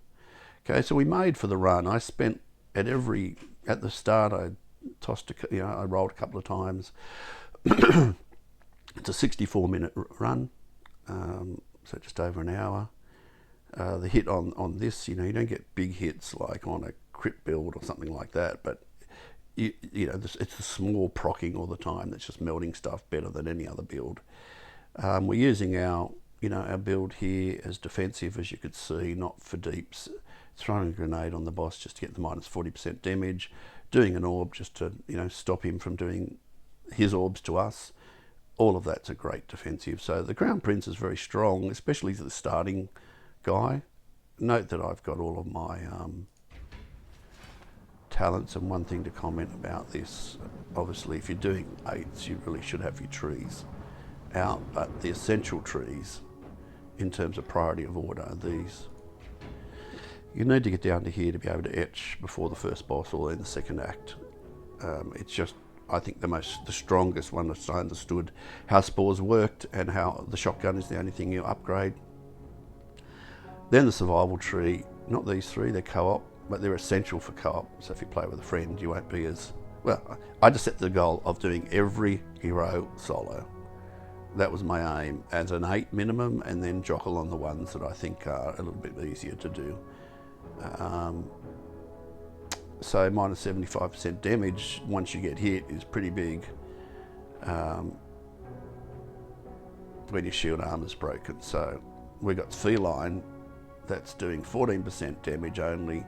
Okay, so we made for the run. I spent at the start, I tossed, I rolled a couple of times. It's a 64-minute run, so just over an hour. The hit on this, you know, you don't get big hits like on a crit build or something like that, but you know, it's the small proccing all the time that's just melting stuff better than any other build. We're using our build here as defensive, as you could see, not for deeps. Throwing a grenade on the boss just to get the minus 40% damage, doing an orb just to stop him from doing his orbs to us. All of that's a great defensive. So the Crown Prince is very strong, especially to the starting guy. Note that I've got all of my talents, and one thing to comment about this, obviously if you're doing 8s you really should have your trees out, but the essential trees in terms of priority of order are these. You need to get down to here to be able to etch before the first boss or in the second act. It's just, I think, the strongest one that's understood how spores worked and how the shotgun is the only thing you upgrade. Then the survival tree, not these 3, they're co-op, but they're essential for co-op. So if you play with a friend, you won't be as, well, I just set the goal of doing every hero solo. That was my aim, as an 8 minimum, and then jockle on the ones that I think are a little bit easier to do. So minus 75% damage once you get hit is pretty big when your shield armor's broken. So we've got Feline that's doing 14% damage only,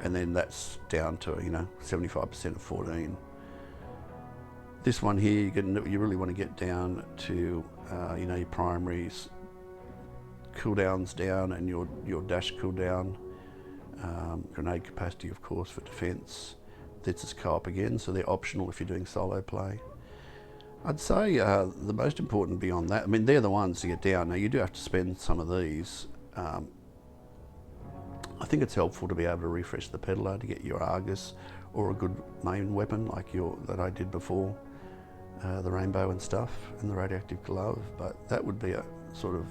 and then that's down to 75% of 14. This one here, you really want to get down to your primaries cooldowns down and your dash cooldown. Grenade capacity, of course, for defense. This is co-op again, so they're optional if you're doing solo play. I'd say the most important beyond that, I mean, they're the ones to get down. Now you do have to spend some of these. I think it's helpful to be able to refresh the peddler to get your Argus or a good main weapon like that I did before, the rainbow and stuff, and the radioactive glove. But that would be a sort of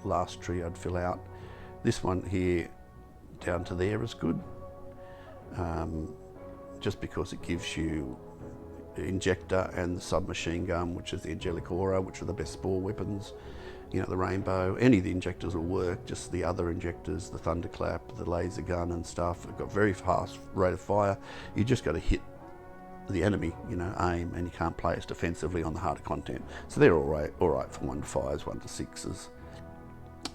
last tree I'd fill out. This one here down to there is good, just because it gives you the injector and the submachine gun, which is the angelic aura, which are the best spore weapons. The rainbow, any of the injectors will work, just the other injectors, the thunderclap, the laser gun and stuff, have got very fast rate of fire. You just got to hit the enemy, aim, and you can't play as defensively on the harder content. So they're all right for 1 to 5s, 1 to 6s.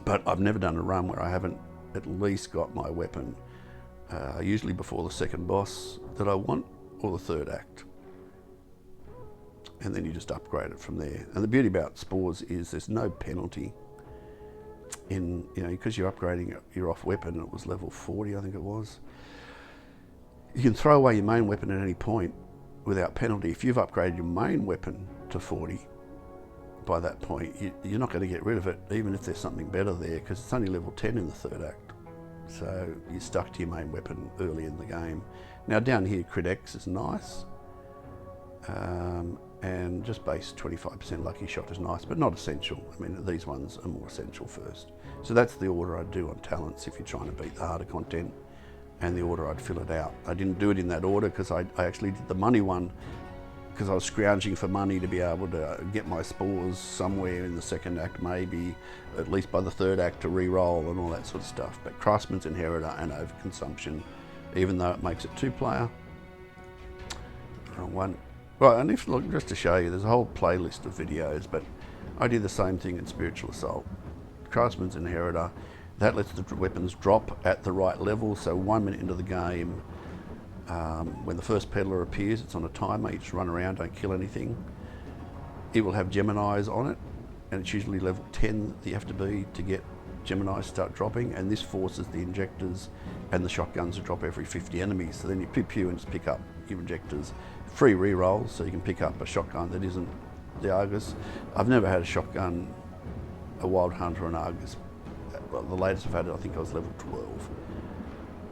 But I've never done a run where I haven't at least got my weapon, usually before the second boss that I want, or the third act. And then you just upgrade it from there. And the beauty about spores is there's no penalty in, because you're upgrading your off weapon. It was level 40, I think it was. You can throw away your main weapon at any point without penalty. If you've upgraded your main weapon to 40, by that point, you're not going to get rid of it, even if there's something better there, because it's only level 10 in the third act. So you're stuck to your main weapon early in the game. Now down here, Crit X is nice. And just base 25% lucky shot is nice, but not essential. I mean, these ones are more essential first. So that's the order I'd do on talents if you're trying to beat the harder content, and the order I'd fill it out. I didn't do it in that order because I actually did the money one because I was scrounging for money to be able to get my spores somewhere in the second act, maybe at least by the third act, to re-roll and all that sort of stuff. But Craftsman's Inheritor and Overconsumption, even though it makes it 2-player. Wrong one. Right, and if, look, just to show you, there's a whole playlist of videos, but I did the same thing in Spiritual Assault. Craftsman's Inheritor, that lets the weapons drop at the right level, so 1 minute into the game, when the first peddler appears, it's on a timer, you just run around, don't kill anything. It will have Geminis on it, and it's usually level 10 that you have to be to get Geminis to start dropping, and this forces the injectors and the shotguns to drop every 50 enemies, so then you pew and just pick up your injectors. Free re-rolls, so you can pick up a shotgun that isn't the Argus. I've never had a shotgun, a Wild Hunter or an Argus. Well, the latest I've had, I think I was level 12.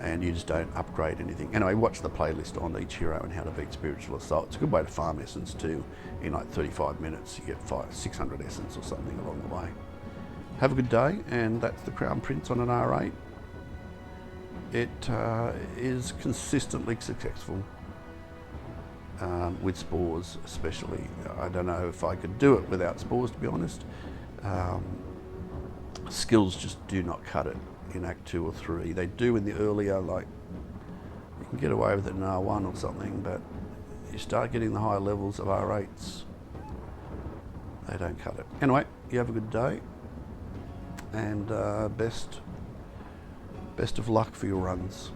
And you just don't upgrade anything. Anyway, watch the playlist on each hero and how to beat Spiritual Assault. It's a good way to farm essence too. In like 35 minutes, you get 600 essence or something along the way. Have a good day, and that's the Crown Prince on an R8. It is consistently successful. With spores especially. I don't know if I could do it without spores, to be honest. Skills just do not cut it in Act 2 or 3. They do in the earlier, like, you can get away with it in R1 or something, but you start getting the higher levels of R8s, they don't cut it. Anyway, you have a good day, and best of luck for your runs.